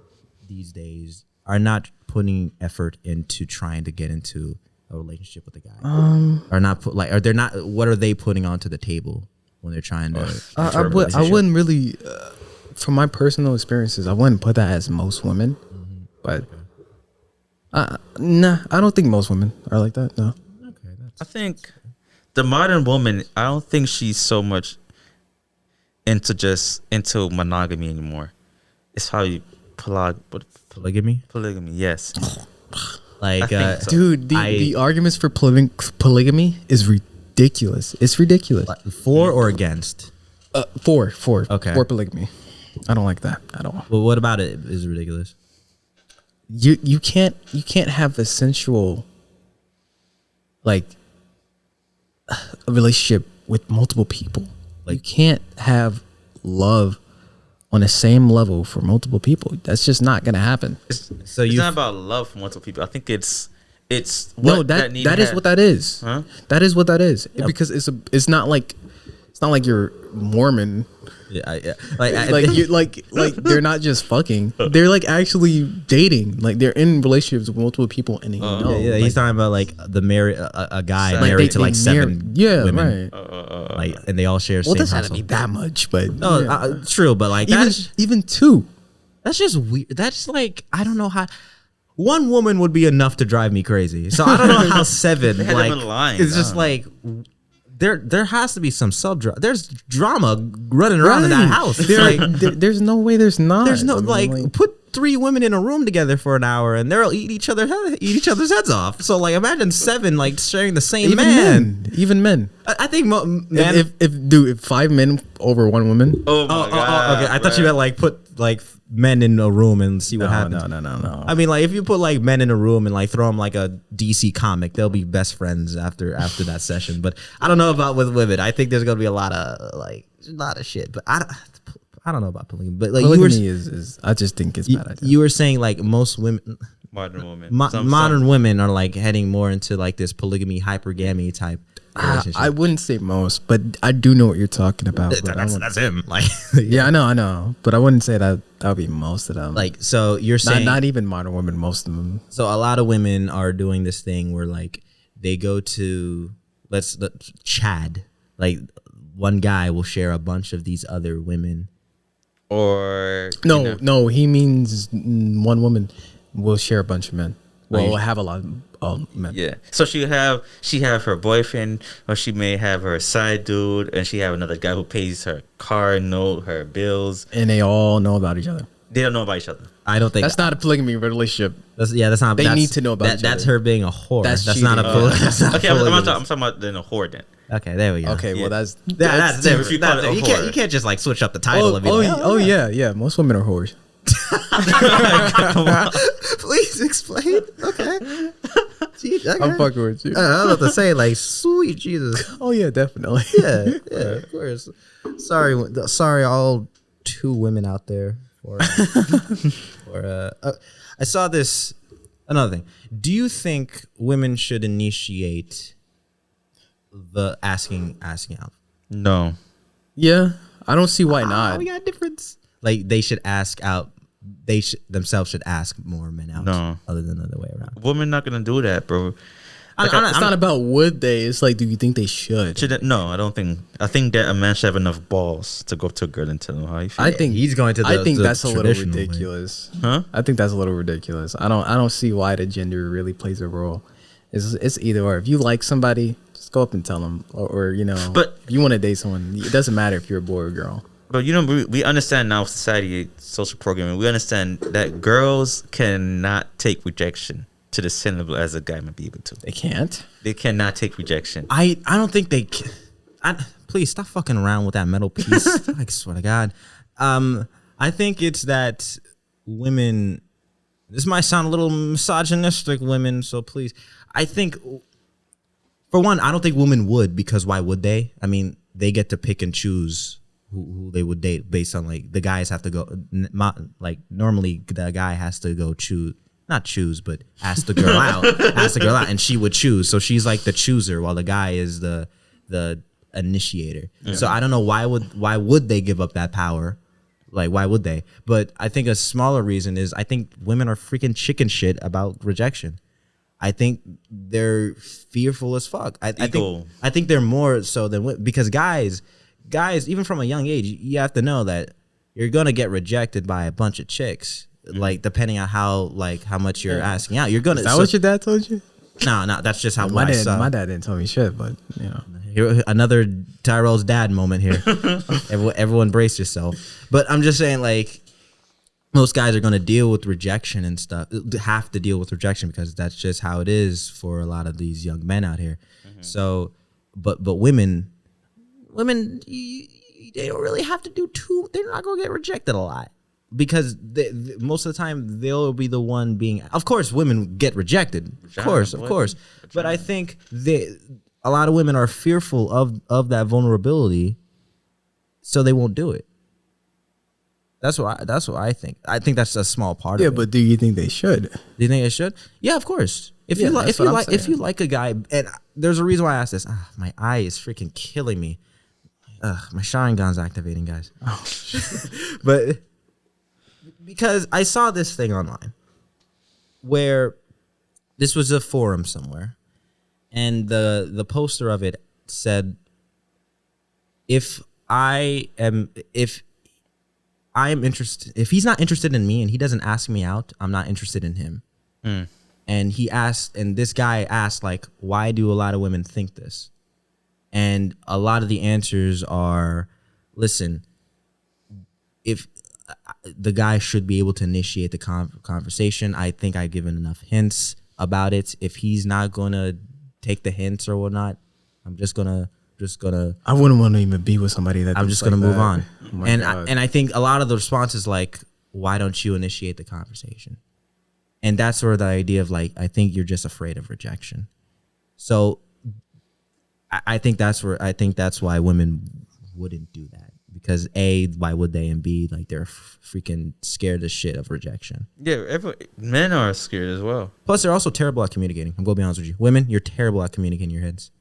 these days are not putting effort into trying to get into a relationship with a guy. Are not they're not, what are they putting onto the table when they're trying to I wouldn't really, from my personal experiences, I wouldn't put that as most women, but nah, I don't think most women are like that. No. Okay, I think the modern woman, I don't think she's so much into monogamy anymore. It's probably polygamy. polygamy. Yes. Like I think so. Dude, the arguments for polygamy is ridiculous. It's ridiculous. For or against? For Okay. for polygamy. I don't like that at all. Well, what about it is ridiculous? You can't have a sensual like a relationship with multiple people. Like you can't have love on the same level for multiple people. That's just not gonna happen. So It's you not about love for multiple people. I think it's No, what that need is ha- what that is. Huh? That is what that is. Because it's not like you're Mormon. yeah, Like they're not just fucking. They're like actually dating. Like they're in relationships with multiple people, and they know. yeah, like, he's talking about like a guy Like, married to they like seven women, right. like, and they all share the Well, same that's not to be household. that much, but No, yeah. true, but like even two. that's just weird. That's like I don't know how. One woman would be enough to drive me crazy. So I don't know how seven. had Like them in line, it's just huh? like there has to be some There's drama running around in that house. It's like There's no way. There's not. there's no I mean, like put three women in a room together for an hour and they'll eat each other's heads off. So like imagine seven like sharing the same man. Even men. I think man. If 5 men over 1 woman. Oh my god. Okay. I thought you meant like put like men in a room and see what happens. No. I mean, like if you put like men in a room and like throw them like a DC comic, they'll be best friends after that session. But I don't know about with women. I think there's gonna be a lot of shit. But I don't know about polygamy. But like Polygamy is I just think it's bad idea. you were saying like most women, Modern woman. modern women are like heading more into like this polygamy, hypergamy type relationship. I wouldn't say most, but I do know what you're talking about. But that's him. Like yeah, I know, but I wouldn't say that would be most of them. like so you're saying not even modern women, most of them. So a lot of women are doing this thing where like they go to let's Chad. Like one guy will share a bunch of these other women. Or No, he means 1 woman will share a bunch of men. Well, we'll have a lot of men. Yeah. So she have her boyfriend, or she may have her side dude, and she have another guy who pays her car note, her bills. And they all know about each other. They don't know about each other. I don't think That's not a polygamy relationship. That's not. They that's, need to know about each That's other. her being a whore. That's not a. That's not Okay, I'm talking about then a whore then. Okay, there we go. Okay, well that's That's different. different. If you call it a You whore. can't just like switch up the title and be like, yeah. Most women are whores. Please explain. Okay. Gee, okay. I'm fucking with you. I was about to say like, sweet Jesus. Oh yeah, definitely. Yeah, of course. Sorry, all 2 women out there. I saw this. Another thing. Do you think women should initiate the asking out? No. Yeah, I don't see why not. We got a difference. Like they should ask out. They themselves should ask more men out. No. Other than the other way around. Women not gonna do that, bro. It's not about would they. It's like, do you think they should? No, I don't think. I think that a man should have enough balls to go up to a girl and tell them how you feel. I think he's going to. I think the that's a little traditional way. ridiculous. Huh? I think that's a little ridiculous. I don't see why the gender really plays a role. It's either or. If you like somebody, just go up and tell them, or But- if you want to date someone, it doesn't matter if you're a boy or girl. But we understand now, society, social programming. We understand that girls cannot take rejection to the same level as a guy might be able to. They can't. They cannot take rejection. I don't think they can. Please stop fucking around with that metal piece. I swear to God. I think it's that women. This might sound a little misogynistic, women. So please, I think. For one, I don't think women would, because why would they? I mean, they get to pick and choose who they would date based on like the guys have to go. Like normally, the guy has to go choose. Not choose, but ask the girl out. Ask the girl out, and she would choose. So she's like the chooser, while the guy is the initiator. Yeah. So I don't know why would they give up that power? Like why would they? But I think a smaller reason is I think women are freaking chicken shit about rejection. I think they're fearful as fuck. I think they're more so than women, because guys, even from a young age, you have to know that you're gonna get rejected by a bunch of chicks. Like depending on how much you're asking out, you're gonna. Is that what your dad told you? No, that's just how my dad didn't tell me shit, but Here, another Tyrell's dad moment here. Everyone brace yourself. But I'm just saying, like, most guys are gonna deal with rejection and stuff. Have to deal with rejection because that's just how it is for a lot of these young men out here. Mm-hmm. So, but women, they don't really have to do too. They're not gonna get rejected a lot. Because most of the time they'll be the one being. Of course, women get rejected. Of course. But I think a lot of women are fearful of that vulnerability, so they won't do it. That's what I think. I think that's a small part of it. Yeah, but do you think they should? Do you think they should? Yeah, of course. If you like a guy, and there's a reason why I asked this. My eye is freaking killing me. My Sharingan's activating, guys. Oh, but. Because I saw this thing online where this was a forum somewhere, and the poster of it said, if I am interested, if he's not interested in me and he doesn't ask me out, I'm not interested in him. Mm. And this guy asked, like, why do a lot of women think this? And a lot of the answers are, listen, if the guy should be able to initiate the conversation. I think I've given enough hints about it. If he's not gonna take the hints or whatnot, I'm just gonna. I wouldn't want to even be with somebody that. I'm just gonna move on. Oh and I think a lot of the response is like, why don't you initiate the conversation? And that's sort of the idea of like, I think you're just afraid of rejection. So I think that's why women wouldn't do that. Because A, why would they? And B, like they're freaking scared as shit of rejection. Yeah, men are scared as well. Plus, they're also terrible at communicating. I'm going to be honest with you. Women, you're terrible at communicating your heads.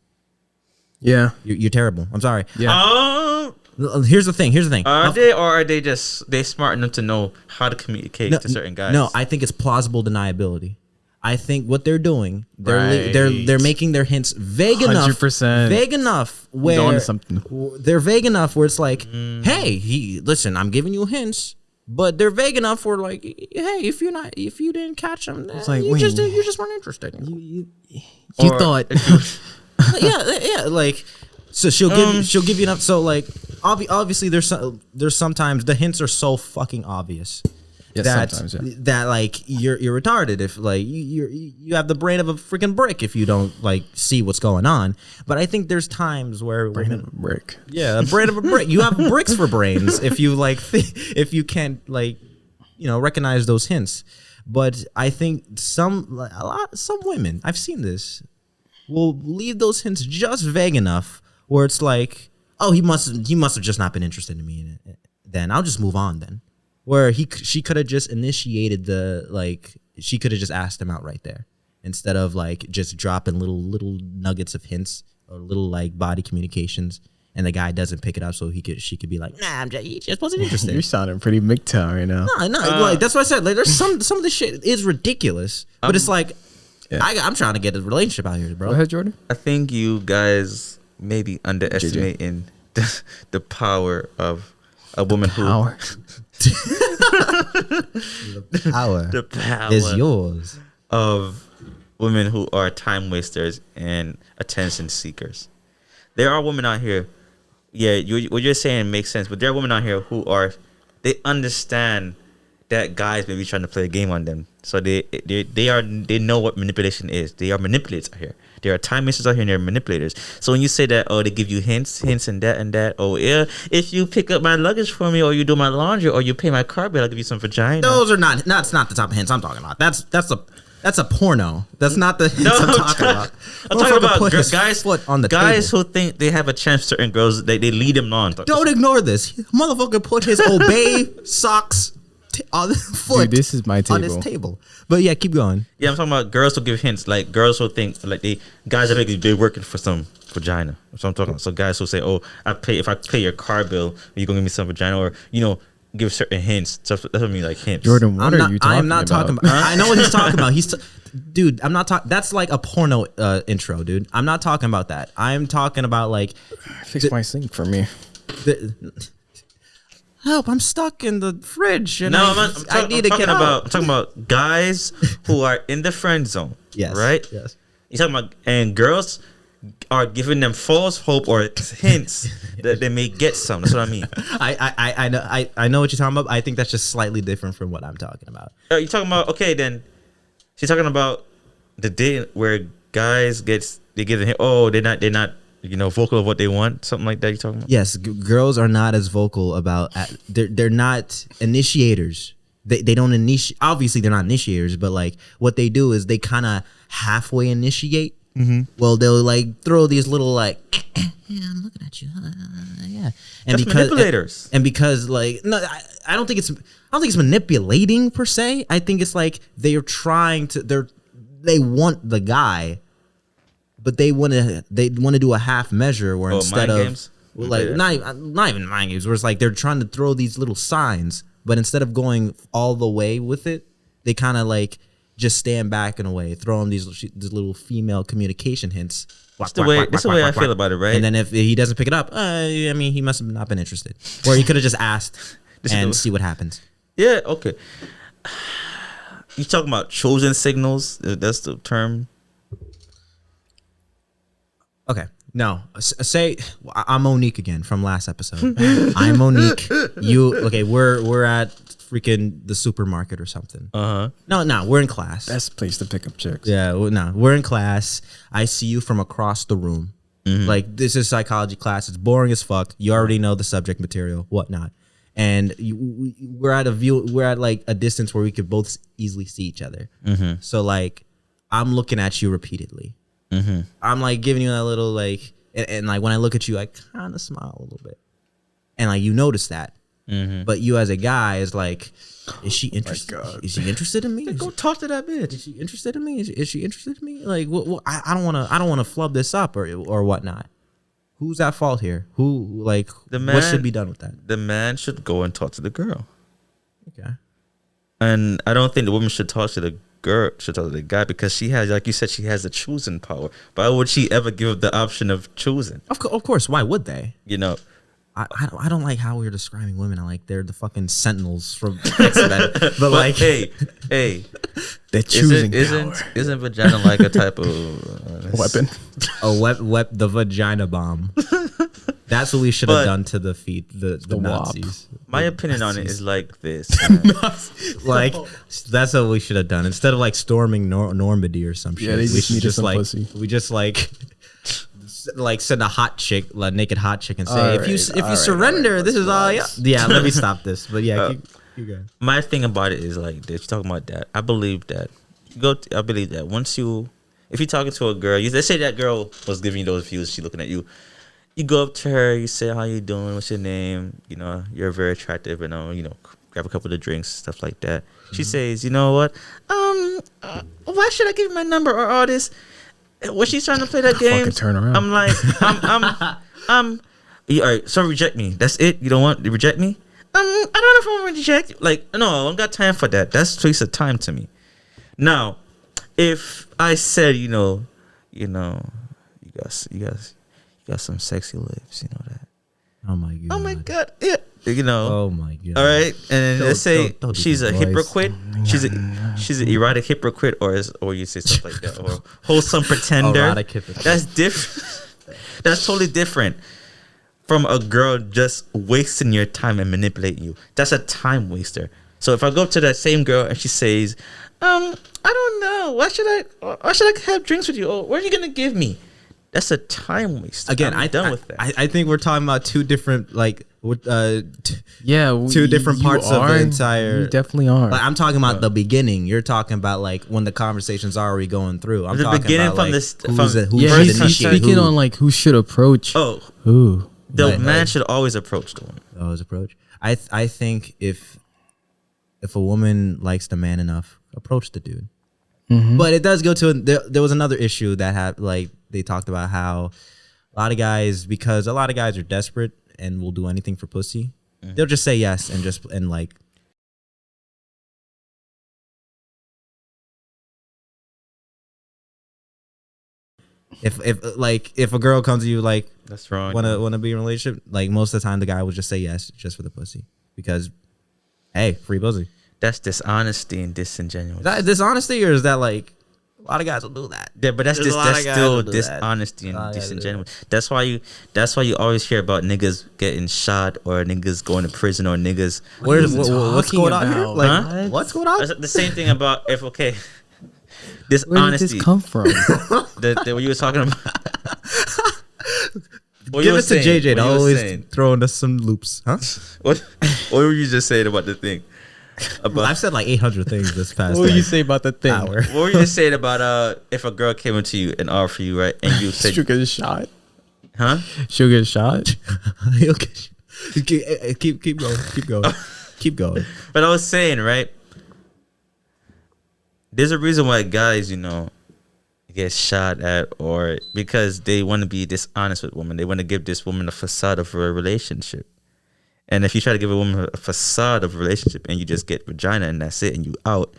Yeah. You're terrible. I'm sorry. Yeah. Here's the thing. Are they just smart enough to know how to communicate to certain guys? No, I think it's plausible deniability. I think what they're doing, they're making their hints vague enough. 100%. Vague enough where they're vague enough where it's like, hey, listen, I'm giving you hints, but they're vague enough where like, hey, if you didn't catch them, it's like, you just weren't interested. You thought, yeah, like, so she'll give you enough. So like, obviously there's sometimes the hints are so fucking obvious. that sometimes, yeah. that like you're retarded if like you have the brain of a freaking brick if you don't like see what's going on. But I think there's times where Brain of a brick. yeah, a brain of a brick. You have bricks for brains if you like if you can't like recognize those hints. But I think some women, I've seen this, will leave those hints just vague enough where it's like, oh, he must have just not been interested in me. Then I'll just move on. Then where she could have just initiated she could have just asked him out right there instead of like just dropping little nuggets of hints or little like body communications. And the guy doesn't pick it up, so she could be like, nah, he just wasn't interested. You're sounding pretty MGTOW right now. No, like that's what I said. Like, there's some of this shit is ridiculous, but it's like, yeah. I'm trying to get a relationship out here, bro. Go ahead, Jordan. I think you guys may be underestimating the power of a woman Power. The power is yours. Of women who are time wasters and attention seekers. There are women out here. Yeah, what you're saying makes sense, but there are women out here they understand that guys may be trying to play a game on them, so they know what manipulation is. They are manipulators out here. There are time wasters out here, and they're manipulators. So when you say that, they give you hints, and that. Oh yeah, if you pick up my luggage for me, or you do my laundry, or you pay my car bill, I'll give you some vagina. Those are not. That's not the type of hints I'm talking about. That's a porno. That's not the hints I'm talking about. I'm talking about guys on the guys table. who think they have a chance to certain girls. They lead them on. Don't ignore this. Motherfucker put his obey socks on the foot. Dude, this is my table. On his table. But yeah, keep going. Yeah, I'm talking about girls who give hints. Like girls who think like guys are like they're working for some vagina. That's what I'm talking about. So guys who say, "Oh, if I pay your car bill, you gonna give me some vagina," or give certain hints. That's what I mean, like hints. Jordan, what are you talking about? I'm not talking about. I know what he's talking about. Dude, I'm not talking. That's like a porno intro, dude. I'm not talking about that. I'm talking about like. Fix my sink for me. Help! I'm stuck in the fridge, and I'm talking about guys who are in the friend zone. Yes. Right. Yes. You're talking about, and girls are giving them false hope or hints that they may get some. That's what I mean. I know what you're talking about. I think that's just slightly different from what I'm talking about. You're talking about then. She's talking about the day where guys they get a hint. Oh, they're not vocal of what they want. Something like that. You talking about? Yes, girls are not as vocal about. They're not initiators. They don't initiate. Obviously, they're not initiators. But like what they do is they kind of halfway initiate. Mm-hmm. Well, they'll like throw these little like, yeah, I'm looking at you, yeah, and that's manipulators. And because like no, I don't think it's manipulating per se. I think it's like they're trying to they want the guy, but they want to do a half measure where instead of games? Like not even mind games, where it's like they're trying to throw these little signs, but instead of going all the way with it, they kind of like just stand back in a way, throw him these little female communication hints. That's the way I feel about it, right? And then if he doesn't pick it up, I mean, he must have not been interested, or he could have just asked and see what happens. Yeah, okay. You talking about chosen signals? That's the term. Okay. No, say I'm Monique again from last episode. I'm Monique. We're at freaking the supermarket or something. No, we're in class. Best place to pick up chicks. Yeah, we're in class. I see you from across the room. Mm-hmm. Like this is psychology class. It's boring as fuck. You already know the subject material, whatnot. And we're at like a distance where we could both easily see each other. Mm-hmm. So like, I'm looking at you repeatedly. Mm-hmm. I'm like giving you that little like, and like when I look at you, I kind of smile a little bit, and like you notice that. Mm-hmm. But you as a guy is like, is she interested? Is she interested in me? Go talk to that bitch. Is she interested in me? Is she interested in me? Like, what I don't want to flub this up or whatnot. Who's at fault here? Who like what should be done with that? The man should go and talk to the girl. Okay. And I don't think the woman should talk to the girl. Should talk to the guy because she has, like you said, she has the choosing power. Why would she ever give the option of choosing? Of course. Why would they? I don't like how we're describing women. I like they're the fucking sentinels from X-Men. But like, hey, they're choosing power. Isn't vagina like a type of weapon? The vagina bomb. That's what we should have But- done to the the WAP. Nazis. My opinion on it is like this. Like that's what we should have done instead of like storming Normandy or some shit. they we just should needed just some like pussy. we just like send a hot chick, like naked hot chick, and say All if you right, surrender, this is all. Yeah, relax. yeah. Let me stop this. But yeah, keep going. My thing about it is like this. You're talking about that. I believe that. I believe that once if you're talking to a girl, let's say that girl was giving you those views, she looking at you. You go up to her, you say, "How you doing? What's your name? You know, you're very attractive, and grab a couple of drinks, stuff like that." She says, "You know what? Why should I give you my number or all this?" When she's trying to play that game, Fucking turn around. I'm like, all right, so reject me. That's it. You don't want to reject me? I don't know if I want to reject you. Like, no, I don't got time for that. That's a waste of time to me. Now, if I said, you got some sexy lips, you know that. Oh my god. Oh my god, yeah. Oh my god. All right, and let's say don't do she's the a voice. hypocrite. She's an erotic hypocrite, or you say stuff like that, or wholesome pretender. Erotic hypocrite. That's different. That's totally different from a girl just wasting your time and manipulating you. That's a time waster. So if I go up to that same girl and she says, I don't know, why should I have drinks with you? Or what are you gonna give me? That's a time waste. Again, I'm done with that. I think we're talking about two different Yeah, two different parts of the entire. You definitely are. Like, I'm talking about the beginning. You're talking about like when the conversation's already going through. I'm The talking beginning about from like, this- who's from- the- who yeah, should he's initiate speaking who. on like who should approach Oh, who. the Right, man like- should always approach the woman. His approach. I think if a woman likes the man enough, approach the dude. But it does go to there was another issue that had like they talked about how because a lot of guys are desperate and will do anything for pussy. They'll just say yes and like. If a girl comes to you like That's wrong. wanna be in a relationship, like most of the time the guy will just say yes just for the pussy because hey, free pussy. That's dishonesty and disingenuous. Is that dishonesty or is that like a lot of guys will do that? Yeah, but that's There's a lot that's of guys still who do that. dishonesty A lot and of guys do disingenuous. That's why you always hear about niggas getting shot or niggas going to prison or niggas. What's talking going on here? about? Like Huh? what's going on? That's the same thing about if Where did dishonesty. this come from? What you was talking about. What you Give it was to saying? JJ to What you was always saying? throw into some loops, huh? What were you just saying about the thing? I've said like 800 things this past What do you like, say about the thing? hour. What were you just saying about if a girl came into you and offered you, right, and you said, She'll get a shot. huh? She'll get a shot. Okay. Keep going. Keep going. But I was saying, right, there's a reason why guys, get shot at, or because they want to be dishonest with women. They want to give this woman a facade of a relationship. And if you try to give a woman a facade of a relationship and you just get vagina and that's it and you out,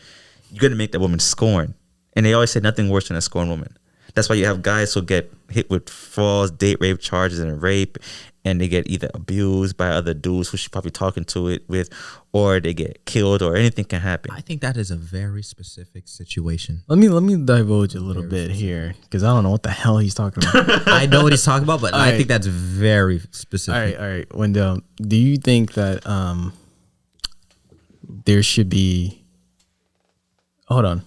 you're going to make that woman scorn. And they always say nothing worse than a scorned woman. That's why you have guys who get hit with false date rape charges and rape, and they get either abused by other dudes who she's probably talking to it with, or they get killed, or anything can happen. I think that is a very specific situation. Let me divulge a little bit here because I don't know what the hell he's talking about. I know what he's talking about, but I Alright. think that's very specific. All right, Wendell. Do you think that there should be? Hold on,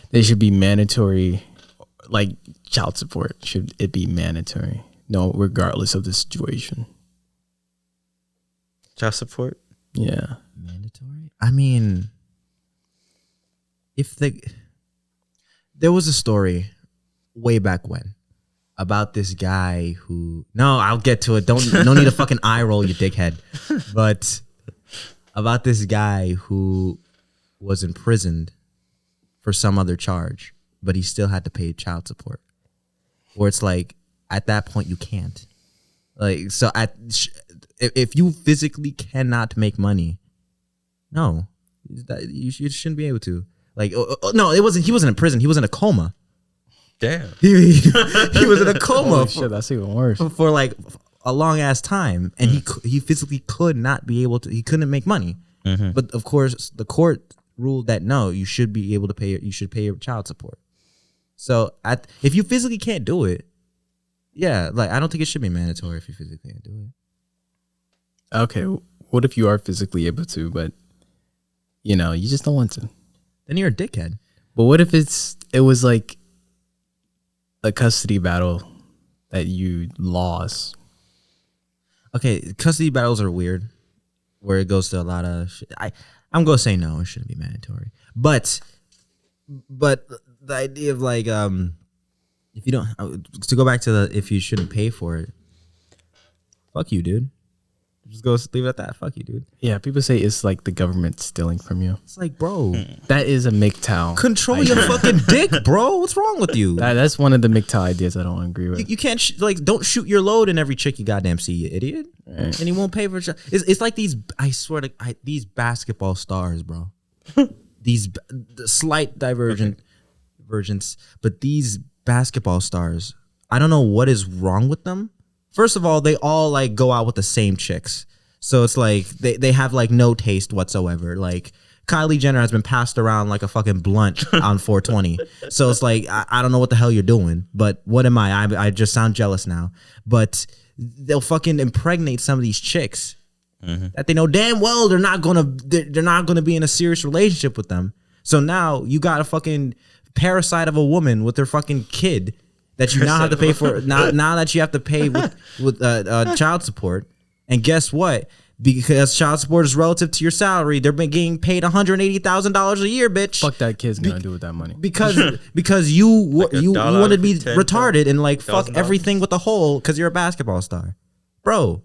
there should be mandatory, like child support. Should it be mandatory? No, regardless of the situation. Child support? Yeah. Mandatory? I mean, there was a story way back when about this guy who, no, I'll get to it. No need a fucking eye roll, you dickhead. But about this guy who was imprisoned for some other charge, but he still had to pay child support. Where it's like, at that point, you can't. Like, so if you physically cannot make money, no, you shouldn't be able to. Like, no, he wasn't in prison. He was in a coma. Damn. He was in a coma Holy shit, that's even worse. for like a long ass time, and he physically could not be able to. He couldn't make money. But of course, the court ruled that no, you should be able to pay. You should pay your child support. So if you physically can't do it, Yeah, like I don't think it should be mandatory if you physically can't do it. Okay, what if you are physically able to, but you just don't want to? Then you're a dickhead. But what if it was like a custody battle that you lost? Okay, custody battles are weird, where it goes to a lot of shit. I'm gonna say no, it shouldn't be mandatory. But the idea of like if you don't, to go back to the if you shouldn't pay for it, fuck you, dude. Just go leave it at that. Fuck you, dude. Yeah, people say it's like the government stealing from you. It's like, bro, that is a MGTOW. control your fucking dick, bro. What's wrong with you? That's one of the MGTOW ideas I don't agree with. You can't don't shoot your load in every chick you goddamn see, you idiot. Right. And he won't pay for it. It's like these. I swear to these basketball stars, bro. These slight divergence, but these basketball stars. I don't know what is wrong with them. First of all, they all like go out with the same chicks. So it's like they have like no taste whatsoever. Like Kylie Jenner has been passed around like a fucking blunt on 420. So it's like, I don't know what the hell you're doing, but what am I? I just sound jealous now. But they'll fucking impregnate some of these chicks that they know damn well they're not gonna be in a serious relationship with them. So now you got a fucking parasite of a woman with her fucking kid that you now have to pay for. Now that you have to pay with child support. And guess what? Because child support is relative to your salary, they're getting paid $180,000 a year, bitch. Fuck that kid's gonna do with that money. Because you want to be retarded and like fuck everything with a hole because you're a basketball star, bro.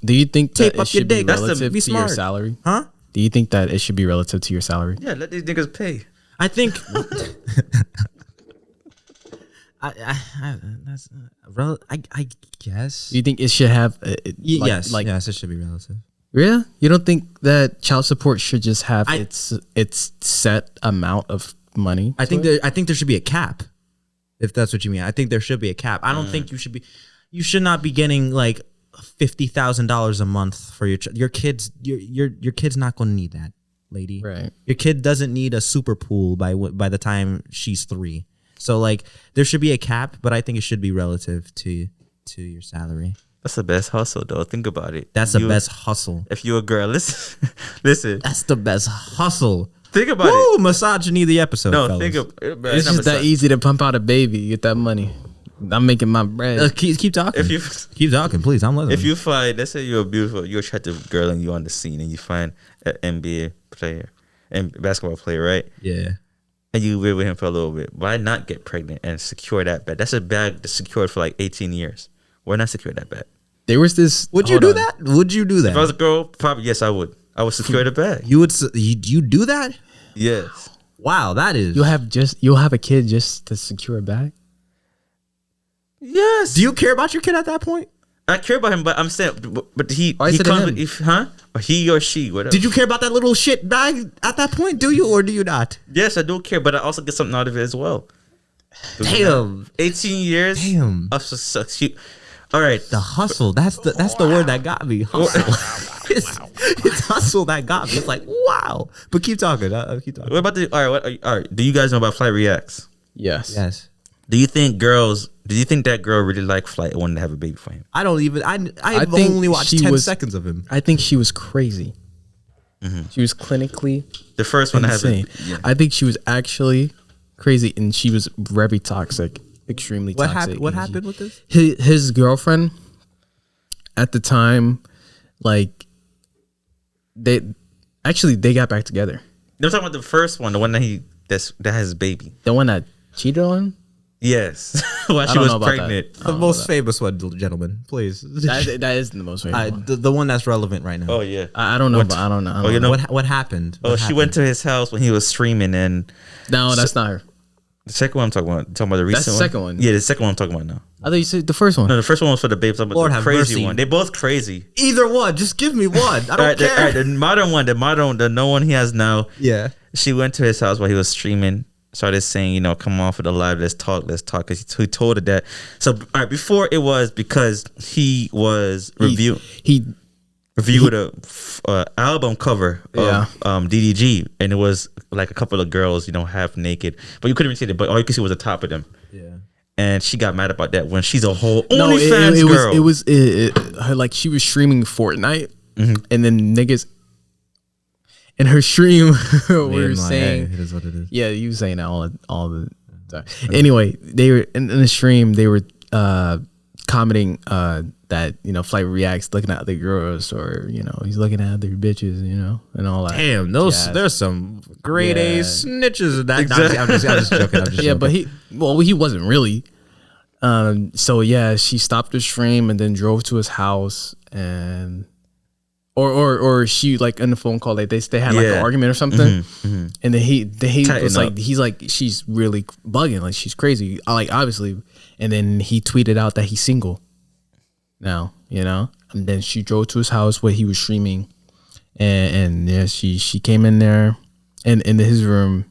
Do you think that Tape up it your should be dick. relative Be to your smart. salary? Huh? Do you think that it should be relative to your salary? Yeah, let these niggas pay. I think I guess. Do you think it should have? Yes, it should be relative. Yeah, you don't think that child support should just have its set amount of money? I think there should be a cap, if that's what you mean. I think there should be a cap. I don't think you should not be getting like $50,000 a month for your kids. Your kid's not going to need that, lady. Right. Your kid doesn't need a super pool by the time she's 3. So like there should be a cap, but I think it should be relative to your salary. That's the best hustle, though. Think about it. That's the best hustle. If you're a girl, listen. That's the best hustle. Think about it. Misogyny the episode. No, fellas. think of it. It's just that easy to pump out a baby, get that money. I'm making my bread. Keep talking. Keep talking, please. I'm listening. If you find, let's say you're a attractive girl and you're on the scene and you find an NBA player and basketball player, right? Yeah. And you live with him for a little bit. Why not get pregnant and secure that bag? That's a bag that's secured for like 18 years. Why not secure that bag? There was this. Would you do that? Would you do that? If I was a girl, probably yes, I would. I would secure the bag. You would. You do that? Yes. Wow, that is. You'll have a kid just to secure a bag. Yes. Do you care about your kid at that point? I care about him, but I'm saying, but he comes with, or he or she, whatever. Did you care about that little shit bag at that point? Do you or do you not? Yes, I do care, but I also get something out of it as well. Damn. 18 years. Damn. All right. The hustle. That's the word that got me. Hustle. It's hustle that got me. It's like wow. But keep talking. Keep talking. What about all right. Do you guys know about Flight Reacts? Yes. Yes. Do you think that girl really liked Flight and wanted to have a baby for him? I don't even. I've only watched 10 seconds of him. I think she was crazy. Mm-hmm. She was clinically the first one insane. Yeah. I think she was actually crazy, and she was very toxic, extremely toxic. What happened with this? His girlfriend at the time, like they got back together. They're talking about the first one, the one that has his baby. The one that cheated on him? Yes. While she was pregnant. The most famous one, gentlemen, please. That is the most famous one. The one that's relevant right now. Oh, yeah. I don't know. I don't know. You know what happened? She went to his house when he was streaming and... No, that's not her. The second one I'm talking about. Talking about the recent one? That's the second one. Yeah, the second one I'm talking about now. I thought you said the first one. No, the first one was for the babes. I'm Lord the have crazy mercy. one. They both crazy. Either one. Just give me one. I don't care. All right, the modern one, the no one he has now. Yeah. She went to his house while he was streaming. Started saying, come on for the live. Let's talk. Because he told her that. So, all right, before it was because he was reviewed a album cover of DDG, and it was like a couple of girls, half naked, but you couldn't even see it. But all you could see was the top of them. Yeah. and she got mad about that when she's a whole No, OnlyFans girl. it was her, like she was streaming Fortnite, and then niggas in her stream were saying, hey, it is what it is. yeah, you was saying that all the time. Anyway, they were in the stream. They were commenting that Flight reacts looking at other girls, or he's looking at other bitches, and all that. Damn, there's some grade A snitches in that. Exactly. I'm just joking. Yeah, but he wasn't really. So yeah, she stopped the stream and then drove to his house, and or she like in the phone call, like they had like an argument or something, and then he was like, he's like, she's really bugging, like she's crazy, like obviously, and then he tweeted out that he's single now, and then she drove to his house where he was streaming, and yeah, she came in there and into his room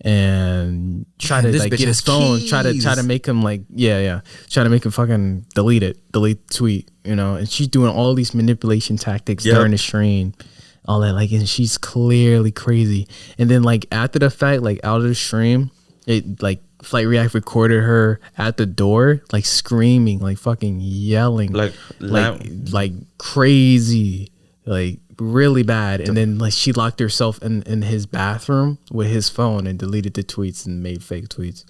and try to like get his phone, try to make him like try to make him fucking delete the tweet, and she's doing all these manipulation tactics during the stream, all that, like, and she's clearly crazy. And then like after the fact, like out of the stream, it like Flight React recorded her at the door, like screaming, like fucking yelling, like crazy, like really bad. And then like she locked herself in his bathroom with his phone and deleted the tweets and made fake tweets.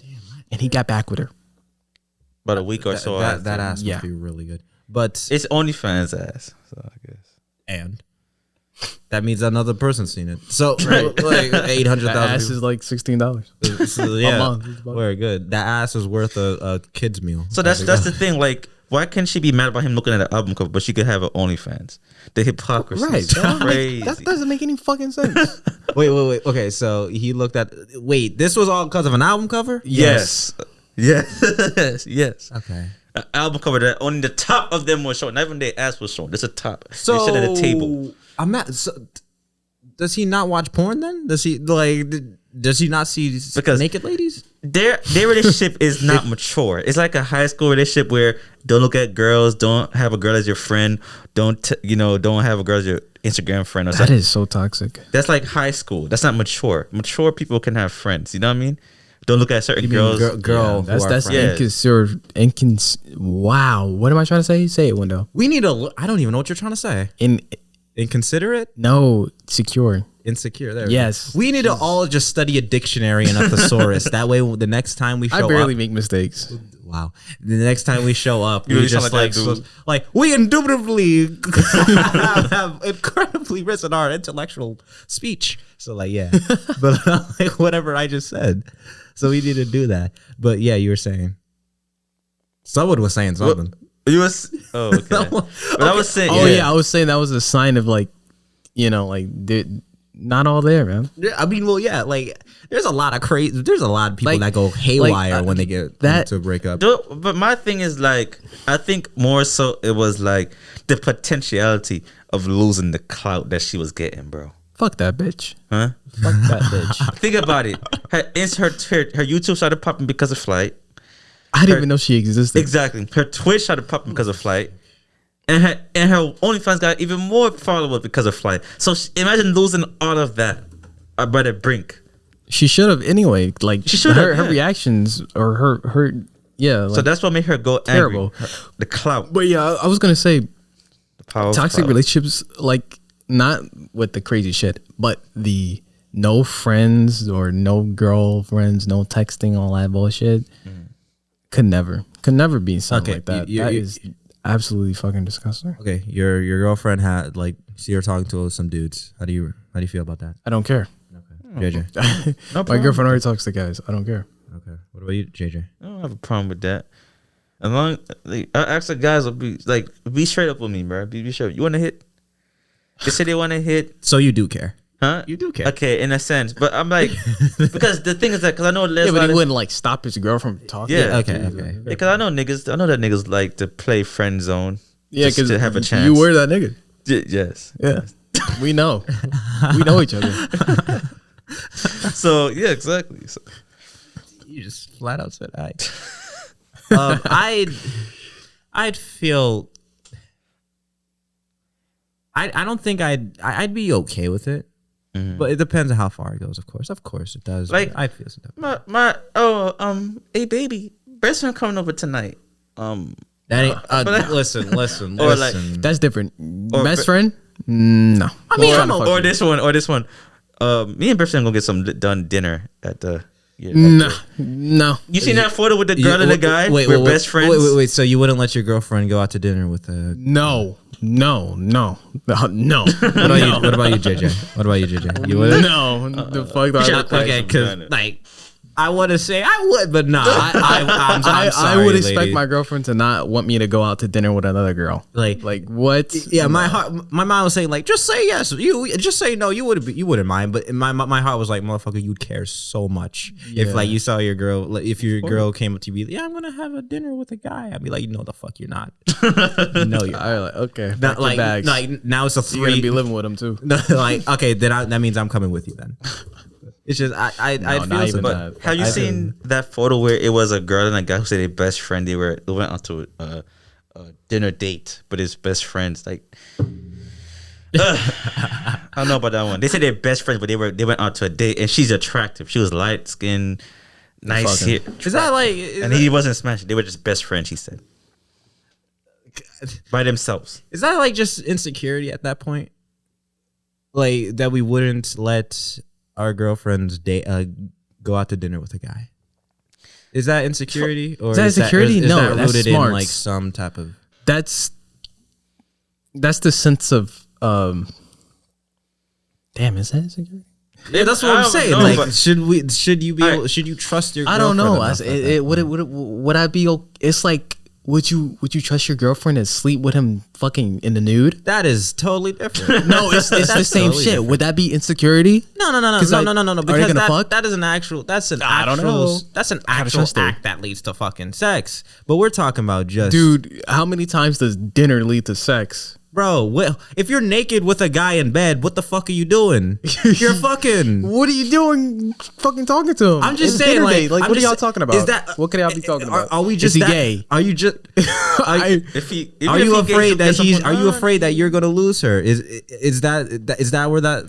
And he got back with her about a week or so. That ass must be really good. But it's OnlyFans ass, so I guess. And that means another person's seen it. So like 800,000 ass is like $16. So, yeah, a month. Very good. That ass is worth a kid's meal. So that's the thing. Like, why can't she be mad about him looking at an album cover, but she could have an OnlyFans? The hypocrisy, is crazy. That doesn't make any fucking sense. Wait. Okay, so he looked at. Wait, this was all because of an album cover? Yes. Okay. An album cover that only the top of them was shown. Not even their ass was shown. There's a top. So they sit at a table. I'm not. So, does he not watch porn then? Does he like? Does he not see naked ladies? Their relationship is not mature. It's like a high school relationship where don't look at girls, don't have a girl as your friend, don't have a girl as your Instagram friend or something. That is so toxic. That's like high school. That's not mature. Mature people can have friends. You know what I mean? Don't look at certain girls. That's inconsiderate. Wow. What am I trying to say? Say it, Window. We need a. I don't even know what you're trying to say. Inconsiderate? No, secure. Insecure. There. Yes. We need to all just study a dictionary and a thesaurus. That way, the next time we show up, I barely make mistakes. Wow. The next time we show up, we just like we indubitably have incredibly risen our intellectual speech. So like, yeah, but like whatever I just said. So we need to do that. But yeah, you were saying. Someone was saying something. You was okay. But I was saying. I was saying that was a sign of like, like not all there, man. Yeah, I mean, well, yeah, like there's a lot of people that go haywire when they get to break up. But my thing is like, I think more so it was like the potentiality of losing the clout that she was getting, bro. Fuck that bitch. Huh? Fuck that bitch. Think about it. Her YouTube started popping because of Flight. I didn't even know she existed. Exactly. Her Twitch started popping because of Flight. And her OnlyFans got even more followers because of Flight. So imagine losing all of that by the brink. She should have anyway. Like she should have. Her reactions or her like, so that's what made her go terrible. Angry. The clout. But yeah, I was gonna say the power toxic relationships, like not with the crazy shit, but the no friends or no girlfriends, no texting, all that bullshit. Could never be something like that. That is absolutely fucking disgusting. Okay, your girlfriend had so you're talking to some dudes. How do you feel about that? I don't care. Okay, JJ. No, my girlfriend already talks to guys. I don't care. Okay, what about you, JJ? I don't have a problem with that. As long I ask the guys will be straight up with me, bro. Be straight. You want to hit? They say they want to hit. So you do care. Huh? You do care. Okay, in a sense. But I'm like, because the thing is that, because I know but he wouldn't like stop his girl from talking. Yeah. Okay. Because I know that niggas like to play friend zone. Yeah, because to have a chance. You were that nigga. Yes. Yeah. We know. We know each other. So, yeah, exactly. So. You just flat out said I'd feel... I don't think I'd be okay with it, but it depends on how far it goes. Of course it does. Like I feel something. Hey baby, best friend coming over tonight. That ain't, listen. Or like- That's different. Or Best be- friend? No. I mean, Or- I know- or this one. Me and best friend gonna get some done dinner at the. Yeah, No. You seen that photo with the girl and the guy? Wait, We're best friends. Wait. So you wouldn't let your girlfriend go out to dinner with a? No. What about you? What about you, JJ? You wouldn't? No. The fuck do I look like? Okay, because like I want to say I would, but no. I'm sorry, I would expect lady. my girlfriend to not want me to go out to dinner with another girl. Like what? Yeah, my mind was saying like, just say yes. You just say no. You wouldn't mind. But my heart was like, motherfucker, you'd care so much if like you saw your girl. Like, if your girl came up to you, yeah, I'm gonna have a dinner with a guy. I'd be like, no, the fuck, you're not. No, you're. I like okay. Not, Back like, bags. like now it's a You're gonna 3. be living with him too. No, like okay, then that means I'm coming with you then. It's just I not feel even so, that. Have you seen that photo where it was a girl and a guy who said they best friend? They went on to a dinner date, but his best friends like. I don't know about that one. They said they're best friends, but they went out to a date, and she's attractive. She was light skinned, nice hair. Is that like? And he wasn't smashed. They were just best friends. She said by themselves. Is that like just insecurity at that point? Like that we wouldn't let our girlfriends go out to dinner with a guy. Is that insecurity or Is that insecurity? Is No, that that's rooted smarts. in like some type of? That's the sense of damn, is that insecurity? Yeah, that's what I I'm don't saying. know, Like, but- should you be Alright. able? Should you trust your? I don't girlfriend know. enough like that? Would I be? It's like would you trust your girlfriend to sleep with him fucking in the nude? That is totally different. No, it's the That's same totally shit. different. Would that be insecurity? No. 'Cause, like, No. are they Because gonna fuck? that is an actual. That's an I don't actual. know. That's an I gotta actual trust her. act that leads to fucking sex. But we're talking about just Dude, how many times does dinner lead to sex? bro. Well, if you're naked with a guy in bed, what the fuck are you doing? You're fucking. What are you doing? Fucking talking to him? I'm just It's saying, dinner like, date. I'm what are just y'all sa- talking about? is that- What could y'all be talking about? Are we just Is he that, gay? Are you just? I, If he, Are you afraid that he's? Are you afraid that you're gonna lose her? Is that where that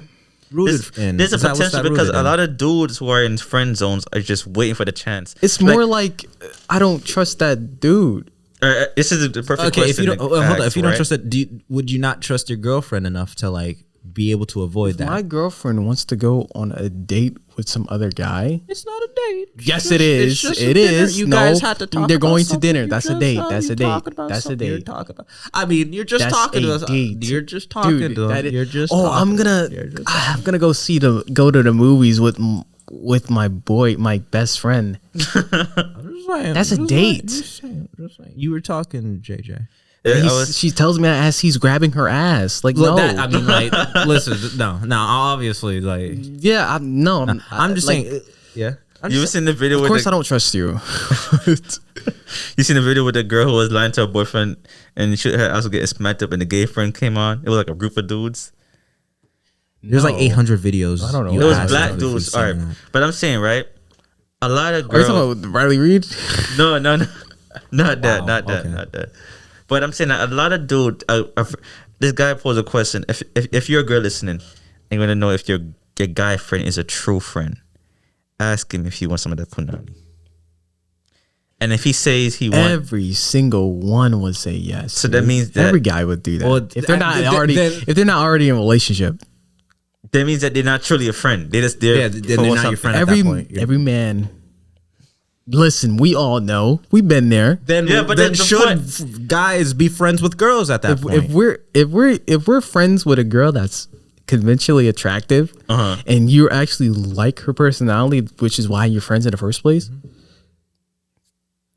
rooted in? There's a Is that what's potential that because rooted a in? lot of dudes who are in friend zones are just waiting for the chance. it's more like I don't trust that dude. This is the perfect Okay, if question. you don't to hold on, ask, if you don't right? trust it, would you not trust your girlfriend enough to like be able to avoid that? My girlfriend wants to go on a date with some other guy. It's not a date. Yes, it is. It is. You No, guys had to talk. they're about going to something. dinner. You That's a just- date. That's you a date. talking about That's a something. You're date. talking about. I mean, you're just That's talking to a us. date. You're just talking Dude, to us. that is- You're just. Oh, talking. I'm gonna. You're just I'm gonna go go to the movies with my boy, my best friend. saying, That's a just date. saying. You were talking, JJ. She tells me as he's grabbing her ass. Like Look, no, that, I mean, like, listen, no, obviously, like, yeah, I'm just like, saying, yeah. You ever seen the video? Of with course, the, I don't trust you. You seen the video with the girl who was lying to her boyfriend and she her also getting smacked up, and the gay friend came on. It was like a group of dudes. There's like 800 videos. I don't know. you It was asked black if we've dudes. seen All right, that. but I'm saying right. A lot of Are you girls. talking about Riley Reid? No, not that, Wow, not that, okay. not that. But I'm saying that a lot of dudes. This guy posed a question: if you're a girl listening, and you want to know if your guy friend is a true friend, ask him if he wants some of that punani. And if he says he wants, Every single one would say yes. So that means that- every guy would do that. Well, if they're not then- already, then- if they're not already in a relationship, that means that they're not truly a friend. They just they're Yeah, they're not your friend. At every that point, yeah. every man. Listen, we all know we've been there. Then, Yeah, but then the should guys be friends with girls at that point? If we're friends with a girl that's conventionally attractive, Uh-huh. and you actually like her personality, which is why you're friends in the first place.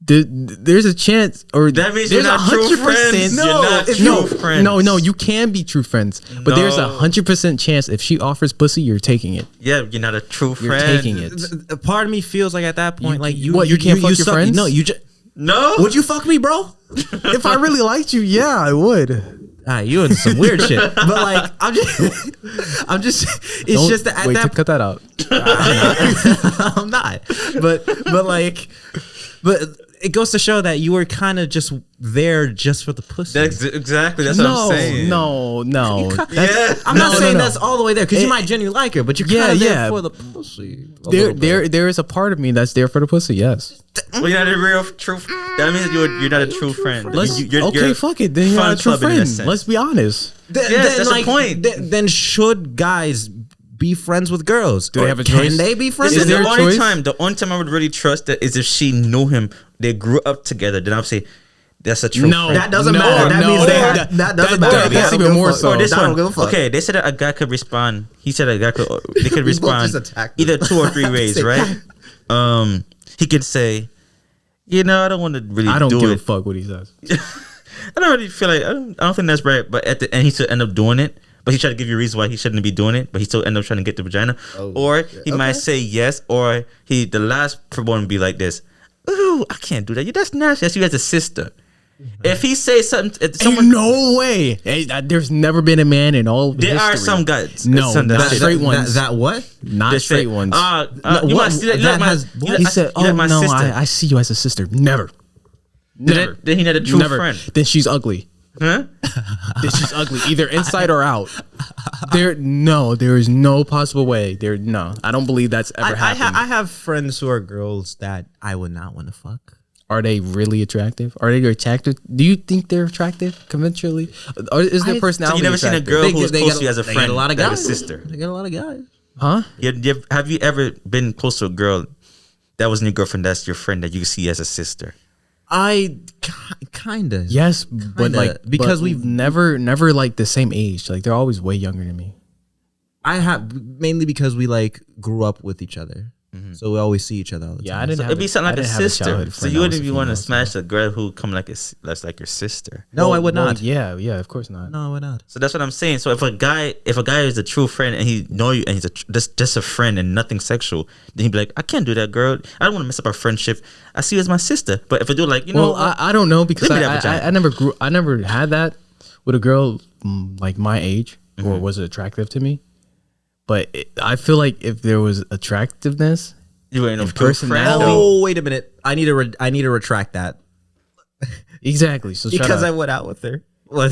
There's a chance, or That means there's you're not true 100%. friends. You're not if true you- friends. No, you can be true friends, but there's No. 100% chance if she offers pussy, you're taking it. Yeah, you're not a true You're friend. taking it. A part of me feels like at that point, like you, what, you can't fuck your suck- friends? No, you just. No, Would you fuck me, bro? If I really liked you, yeah, I would. You into some weird shit, but like I'm just. It's just that at wait, that cut that out. I'm not. But it goes to show that you were kind of just there just for the pussy. That's what I'm saying. No. Yeah. I'm not saying that's all the way there because you might genuinely like her, but you're kind of there for the pussy. There is a part of me that's there for the pussy. Yes. Well, you're not a real true. That means you're not a true friend. Okay, fuck it. Then you're not a true friend. Let's be honest. Yes, that's the point. Then should guys be friends with girls? Do they have a choice? Can they be friends? Is with there girls? a choice? The only time I would really trust that is if she knew him, they grew up together. Then I would say that's a true friend. That doesn't matter. That means that doesn't matter. That's even more so. Or this I don't one. give a fuck. Okay, they said that a guy could respond. He said they could respond just attacked either 2 or 3 ways, right? He could say, I don't want to really. I don't give it. a fuck what he says. I don't really feel like I don't think that's right. But at the end, he still end up doing it. But he tried to give you a reason why he shouldn't be doing it. But he still end up trying to get the vagina. Or he might say yes. Or the last one would be like this. Ooh, I can't do that. That's nasty. That's you as a sister. If he says something, if someone, no way. Hey, there's never been a man in all. There history. are some guys. No, some not straight ones. That what? Not straight ones. He said, "Oh my no, sister. I see you as a sister." Never. Then he not a true friend. Then she's ugly. Huh? Then she's ugly, either inside or out. There is no possible way. I don't believe that's ever happened. I have friends who are girls that I would not want to fuck. Are they really attractive? Are they attractive? Do you think they're attractive conventionally? Or is their personality? So you never seen a attractive? girl who's close to you as a friend? They get a lot of guys. Like a sister. They get a lot of guys. Huh? Have you ever been close to a girl that wasn't your girlfriend? That's your friend that you see as a sister. I kind of. Yes, but because we've we've never like the same age. Like they're always way younger than me. I have mainly because we grew up with each other, so we always see each other all the time. Yeah, I didn't. It'd be something like a sister. So you wouldn't even want to smash a a girl who come that's like your sister. No, I would not. Yeah, of course not. No, I would not. So that's what I'm saying. So if a guy is a true friend and he know you and he's just a friend and nothing sexual, then he'd be like, I can't do that, girl. I don't want to mess up our friendship. I see you as my sister. But if I do I don't know because I never had that with a girl like my age or was attractive to me. But I feel like if there was attractiveness, you ain't no personality. Oh, wait a minute! I need to retract that. Exactly. So because I went out with her. Oh,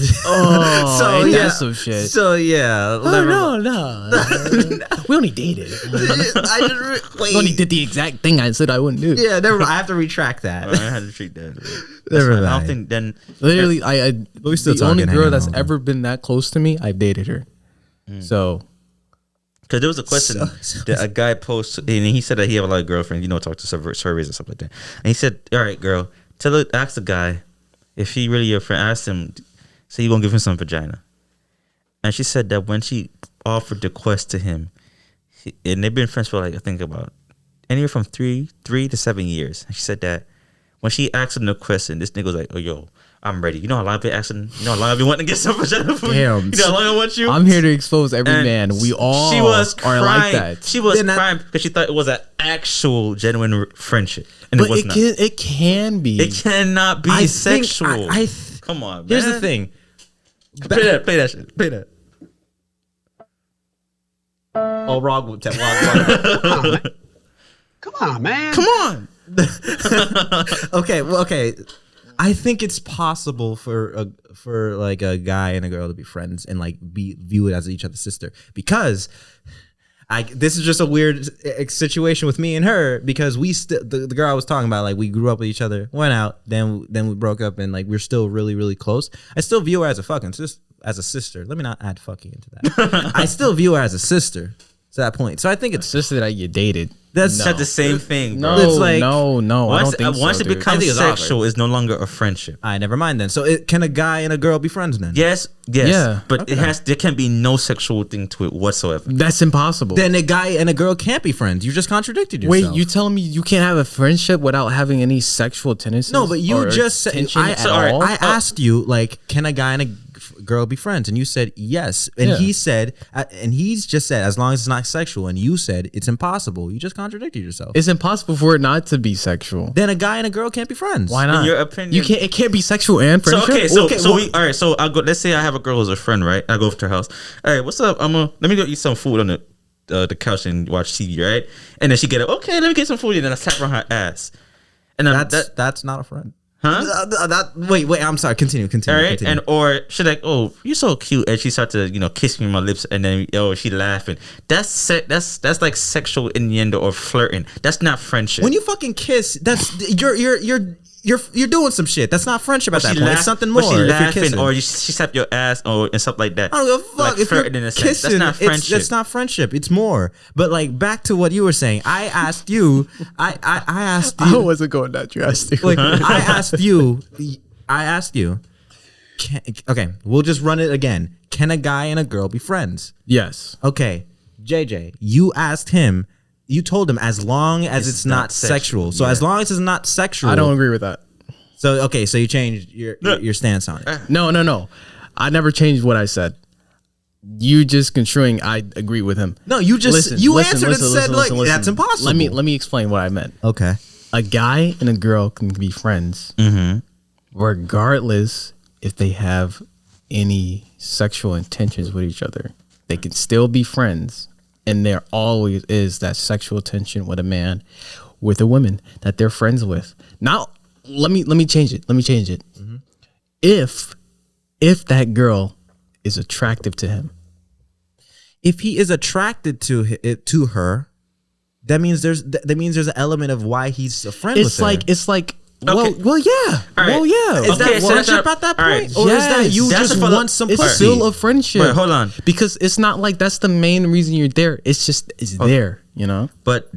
so ain't yeah, that some shit. So yeah. No. We only dated. We only did the exact thing I said I wouldn't do. Yeah, never mind. I have to retract that. I had to treat that. Never mind. I don't think then. Literally, we still the only talking, girl hanging that's out. ever been that close to me, I've dated her. So. Because there was a question that a guy posted, and he said that he have a lot of girlfriends, talk to surveys and stuff like that. And he said, all right, girl, ask the guy if he really your friend, ask him, say you gonna give him some vagina. And she said that when she offered the quest to him, and they've been friends for I think about anywhere from 3 to 7 years. And she said that when she asked him the question, this nigga was like, oh, yo, I'm ready. You know how long I've been asking? You know how long I've been wanting to get some vagina from you? Damn. You know how long I want you? I'm here to expose every man. We all she was are crying. like that. She was crying because she thought it was an actual, genuine friendship. And but it was not. It can be. It cannot be sexual. Come on, man. Here's the thing. Play that shit. Play that. Oh, wrong. Come on, man. Come on. Okay. I think it's possible for a guy and a girl to be friends and view it as each other's sister because this is just a weird situation with me and her because the girl I was talking about we grew up with each other, went out, then we broke up and we're still really really close. I still view her as a sister. Let me not add fucking into that. I still view her as a sister to that point. So I think it's sister that you dated. That's not the same thing, bro. No, It's no. I don't think once so, it dude. becomes I think it's sexual, it's no longer a friendship. I never mind then. So can a guy and a girl be friends then? Yes, Yeah. but there can be no sexual thing to it whatsoever. That's impossible. Then a guy and a girl can't be friends. You just contradicted yourself. Wait, you telling me you can't have a friendship without having any sexual tendencies? No, but you or just said tension at I all? asked you can a guy and a girl be friends, and you said yes, and he said, and he's just said as long as it's not sexual, and you said it's impossible. You just contradicted yourself. It's impossible for it not to be sexual. Then a guy and a girl can't be friends. Why not? In your opinion, you can't. It can't be sexual and friendship. All right. So I'll go. Let's say I have a girl who's a friend, right? I go over to her house. All right, what's up? Let me go eat some food on the couch and watch TV, right? And then she get up. Okay, let me get some food, and then I tap her on her ass. And that's not a friend. Huh? Wait. I'm sorry. Continue. All right, Continue. and or she's like, "Oh, you're so cute," and she starts to kiss me on my lips, and then she laughing. That's like sexual innuendo or flirting. That's not friendship. When you fucking kiss, that's you're doing some shit. That's not friendship at that point. It's something more. She if laughing, you're or she slap your ass, and stuff like that. I don't give a fuck. Like if flirting you're in a sense. kissing, That's not friendship. It's not friendship. It's more. But like back to what you were saying. I asked you. I asked you. I wasn't going that drastic. Like, I asked you. Okay, we'll just run it again. Can a guy and a girl be friends? Yes. Okay, JJ, you asked him. You told him as long as it's not sexual. So as long as it's not sexual, I don't agree with that. So okay, so you changed your stance on it. No. I never changed what I said. You just construing. I agree with him. No, you just answered and said like that's impossible. Let me explain what I meant. Okay, a guy and a girl can be friends, regardless if they have any sexual intentions with each other. They can still be friends, and there always is that sexual tension with a man, with a woman that they're friends with. Now, let me change it. Mm-hmm. If that girl is attractive to him, if he is attracted to her, that means there's an element of why he's a friend with her. It's like. Okay. Well, yeah. Right. Well, yeah. Is that friendship at that point? Right. Or is that you That's just a want some It's pussy? still a friendship. Wait, hold on. Because it's not like that's the main reason you're there. It's just there, you know? But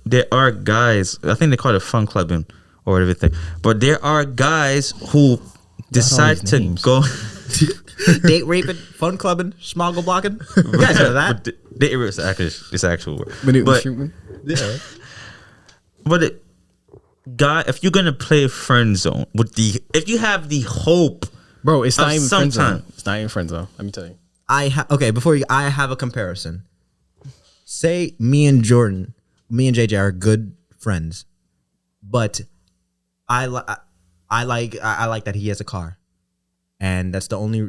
there are guys, I think they call it fun clubbing or whatever thing. But there are guys who decide to go date raping, fun clubbing, smoggle blocking. You guys know that? Date raping is actual word. Yeah. But if you're gonna play friend zone if you have the hope, bro, it's not even friend zone. sometime. It's not even friend zone. Let me tell you. I have a comparison. Say me and JJ are good friends, but I like that he has a car, and that's the only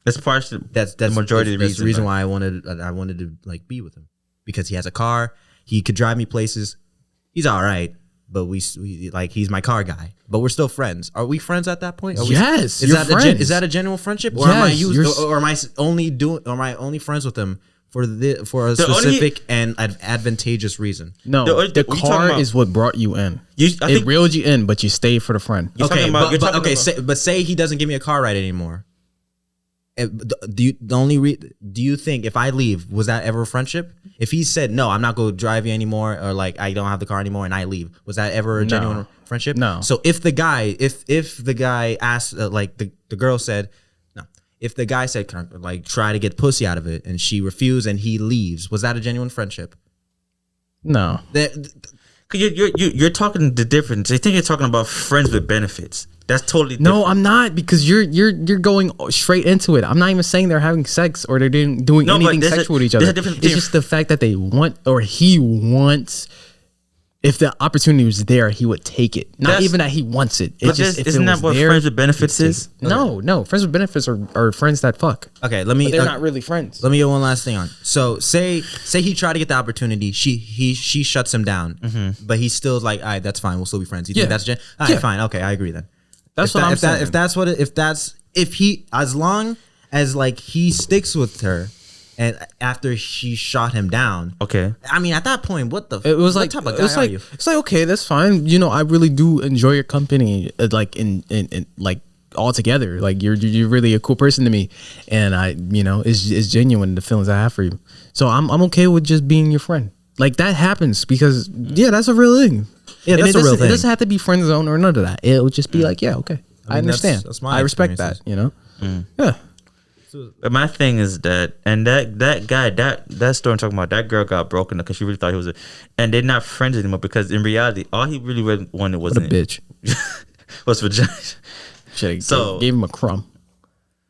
that's partially that's the majority of the that's the reason why I wanted to like be with him, because he has a car, he could drive me places. He's all right, but we like he's my car guy, but we're still friends. Are we friends at that point? Yes, is that a genuine friendship, or am I only friends with him for a specific and advantageous reason? No, the car is what brought you in. It reeled you in, but you stayed for the friend. But say he doesn't give me a car ride anymore. Do you think if I leave, was that ever a friendship? If he said no, I'm not going to drive you anymore, or like I don't have the car anymore, and I leave, was that ever a genuine friendship? No. So if the guy asked, the girl said no, if the guy said try to get pussy out of it, and she refused, and he leaves, was that a genuine friendship? No. You're talking the difference. I think you're talking about friends with benefits. That's totally different. No, I'm not, because you're going straight into it. I'm not even saying they're having sex or they're doing anything sexual with each other. It's just the fact that they want, or he wants. If the opportunity was there, he would take it. Not even that he wants it. It's just isn't that what friends with benefits is? No. Friends with benefits are friends that fuck. Okay, but they're not really friends. Let me get one last thing on. So say he tried to get the opportunity. She shuts him down, but he's still like, all right, that's fine. We'll still be friends. You think that's all right? Fine. Okay, I agree then. That's what I'm saying. As long as like he sticks with her, and after she shot him down, okay. I mean, at that point, what type of guy are you? It's like, okay, that's fine. You know, I really do enjoy your company, like in like all together. Like you're really a cool person to me, and it's genuine, the feelings I have for you. So I'm okay with just being your friend. Like that happens because that's a real thing. Yeah, that's a real thing. It doesn't have to be friend zone or none of that. It would just be like, yeah, okay, I understand. That's my I respect that. You know, yeah. But my thing is that, and that guy, that story I'm talking about, that girl got broken because she really thought he was and they're not friends anymore, because in reality, all he really wanted was a bitch. was vagina. Gave him a crumb.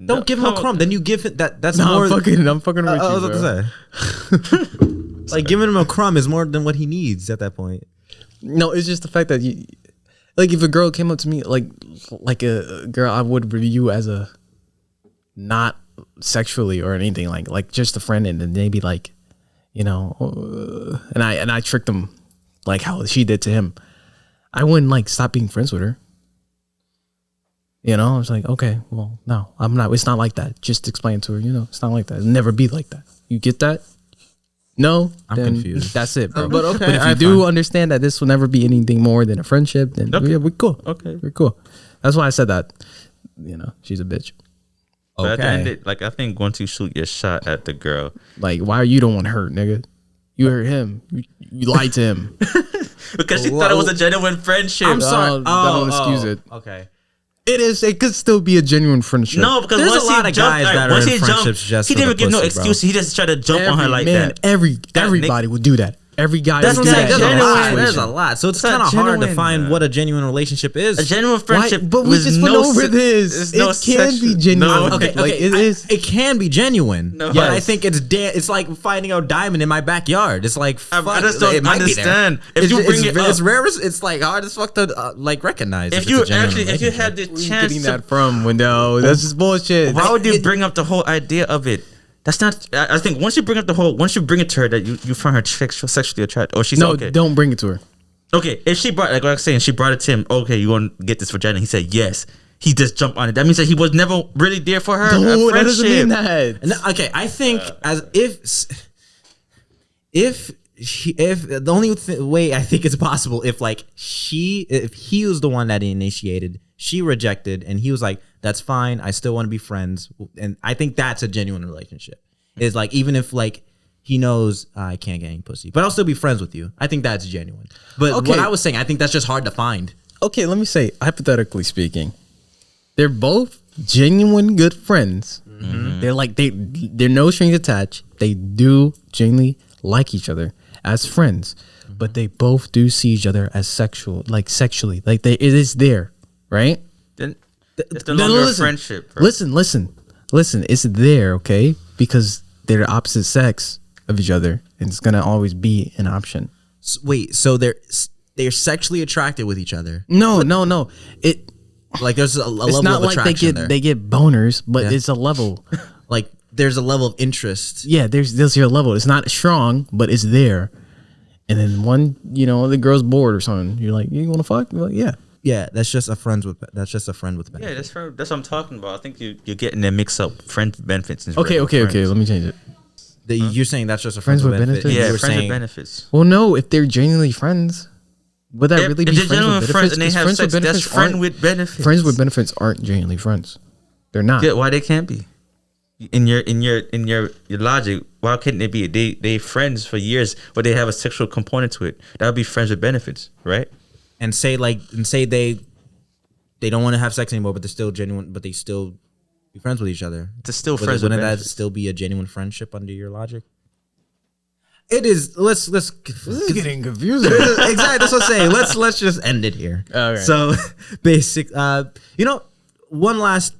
Don't give him a crumb. Then you give it that. That's more. I'm fucking with you. I was about to say. Like giving him a crumb is more than what he needs at that point. No, it's just the fact that like if a girl came up to me like a girl I would review as a not sexually or anything, like just a friend, and then maybe like, and I tricked him like how she did to him. I wouldn't like stop being friends with her. You know, I was like, okay, well, no, I'm not. It's not like that. Just explain to her, you know, it's not like that. It'll never be like that. You get that? No, I'm then confused. That's it, bro. But okay, But if you alright, do fine. understand that this will never be anything more than a friendship, then Okay. yeah, we're cool. Okay. We're cool. That's why I said that. You know, she's a bitch. But at the end, Okay. like I think once you shoot your shot at the girl, Like, why are you the one hurt, nigga? You hurt him. You lied to him. because she thought it was a genuine friendship. I'm sorry. Don't excuse it. Okay. It is. It could still be a genuine friendship. No, because There's once a lot he of jumped, guys like, that are once in he jumped, friendships just he for the didn't give no pussy, bro. excuse. He just tried to jump on her like that. Everybody would do that. Every guy That's would what do I'm that. saying. in that There's a lot. situation. There's a lot. So it's It's not kind of hard to genuine. find what a genuine relationship is. A genuine friendship, But we with just went no over se- this. there's It no can be sexual- genuine. No. Okay, Like, okay, it is. It can be genuine, No. but Yes. I think it's like finding a diamond in my backyard. It's like I fuck, just don't it might be there. understand. If you bring it it's up- rare. It's like hard as fuck to like recognize. If it's you a genuine actually, if you relationship. had the Where you chance getting to, that from, Wendell? That's just bullshit. why would you bring up the whole idea of it? That's not. I think once you bring up once you bring it to her that you find her sexually attractive, or she's No, okay. don't bring it to her. Okay, if she brought, like I was saying, she brought it to him. Okay, you want to get this vagina? He said yes. He just jumped on it. That means that he was never really there for her. No, a that doesn't mean friendship. that. No, okay, I think as if the only way I think it's possible if he was the one that initiated, she rejected, and he was like, "That's fine. I still want to be friends," and I think that's a genuine relationship. Is like even if like he knows I can't get any pussy, but I'll still be friends with you. I think that's genuine. But Okay. what I was saying, I think that's just hard to find. Okay, let me say, hypothetically speaking, they're both genuine good friends. They're like they're no strings attached. They do genuinely like each other as friends, but they both do see each other as sexually. Like it is there, right? Then it's no No, longer a listen. friendship. Bro. Listen. It's there, okay? Because they're the opposite sex of each other, and it's gonna always be an option. Wait, so they're sexually attracted with each other? No. It Like there's a it's level not of like attraction there. they get boners, but Yeah. it's a level. Like there's a level of interest. Yeah, there's your level. It's not strong, but it's there. And then one, the girl's bored or something. You're like, you want to fuck? You're like, yeah. Yeah, that's just a friend with benefits. Yeah, that's what I'm talking about. I think you're getting that mix up friend benefits. And Okay. regular friends. Let me change it. You're saying that's just a Friends friend with with benefits. benefits? Yeah, You were friends with saying benefits. Well, no, if they're genuinely friends, would that really be if they're friends genuine with friends benefits? and they 'Cause have friends sex, with that's benefits friend aren't- with benefits. Friends with benefits aren't genuinely friends. They're not. Yeah, why they can't be? In your logic, why couldn't they be? They friends for years, but they have a sexual component to it. That would be friends with benefits, right? and say they don't want to have sex anymore, but they're still genuine, but they still be friends with each other. It's still friends with Wouldn't that benefits. still be a genuine friendship under your logic? It is. Let's This is getting confusing. exactly. That's what I'm saying. Let's just end it here. Okay. So basic. One last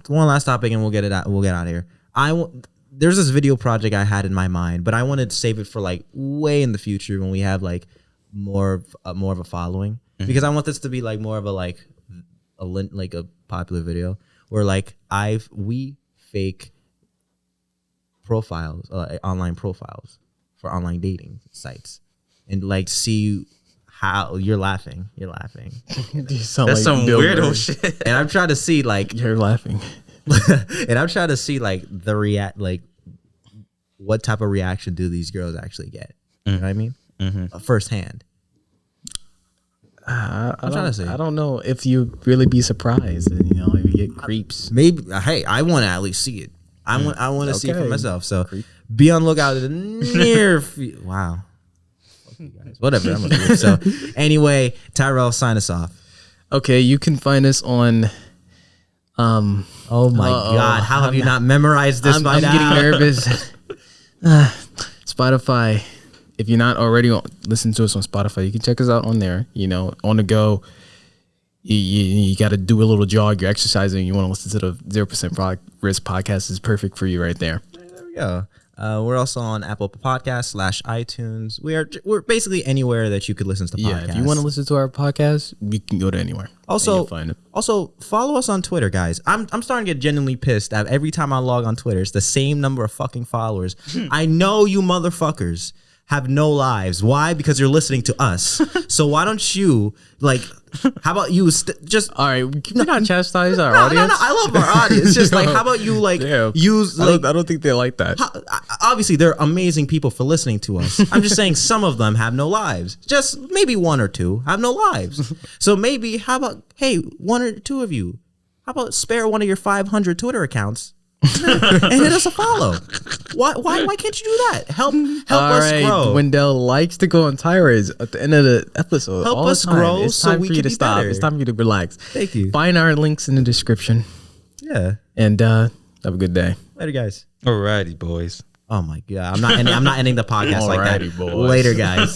topic, and we'll get out of here. There's this video project I had in my mind, but I wanted to save it for like way in the future when we have like more of a following, because I want this to be like more of a popular video where like we fake profiles, online profiles for online dating sites, and like see how you're laughing. You sound That's like some Bill weirdo Murray. shit. And I'm trying to see like You're laughing. and I'm trying to see like what type of reaction do these girls actually get? You know what I mean? Firsthand. I'm trying to say. I don't know if you really be surprised. And, if you get creeps. Maybe. Hey, I want to at least see it. I want to see it for Okay. myself. So be on lookout in the near. Wow. Fuck you guys. Whatever. I'm gonna do it. So anyway, Tyrell, sign us off. Okay, you can find us on. Oh my God! How have you not memorized this I'm by now? getting nervous. Spotify. If you're not already listening to us on Spotify, you can check us out on there. On the go. You got to do a little jog. You're exercising. You want to listen to the 0% Risk podcast is perfect for you right there. There we go. We're also on Apple Podcasts / iTunes. We're basically anywhere that you could listen to podcasts. Yeah, if you want to listen to our podcast, you can go to anywhere. Also, and you'll find it. also follow us on Twitter, guys. I'm starting to get genuinely pissed that every time I log on Twitter, it's the same number of fucking followers. I know you motherfuckers have no lives. Why? Because you're listening to us. So why don't you like? How about you just? All right, can we not chastise our No, audience? I love our audience. Just like, how about you like use like? I don't think they like that. Obviously, they're amazing people for listening to us. I'm just saying some of them have no lives. Just maybe one or two have no lives. So maybe how about one or two of you? How about spare one of your 500 Twitter accounts and hit us a follow? Why can't you do that? Help us grow. Wendell likes to go on tirades at the end of the episode. Help all us the time. grow It's so time we for you can to be stop. better. It's time for you to relax. Thank you. Find our links in the description. Yeah. And have a good day. Later, guys. Alrighty, boys. Oh my god, I'm not ending the podcast like that. Alrighty, boys. Later, guys.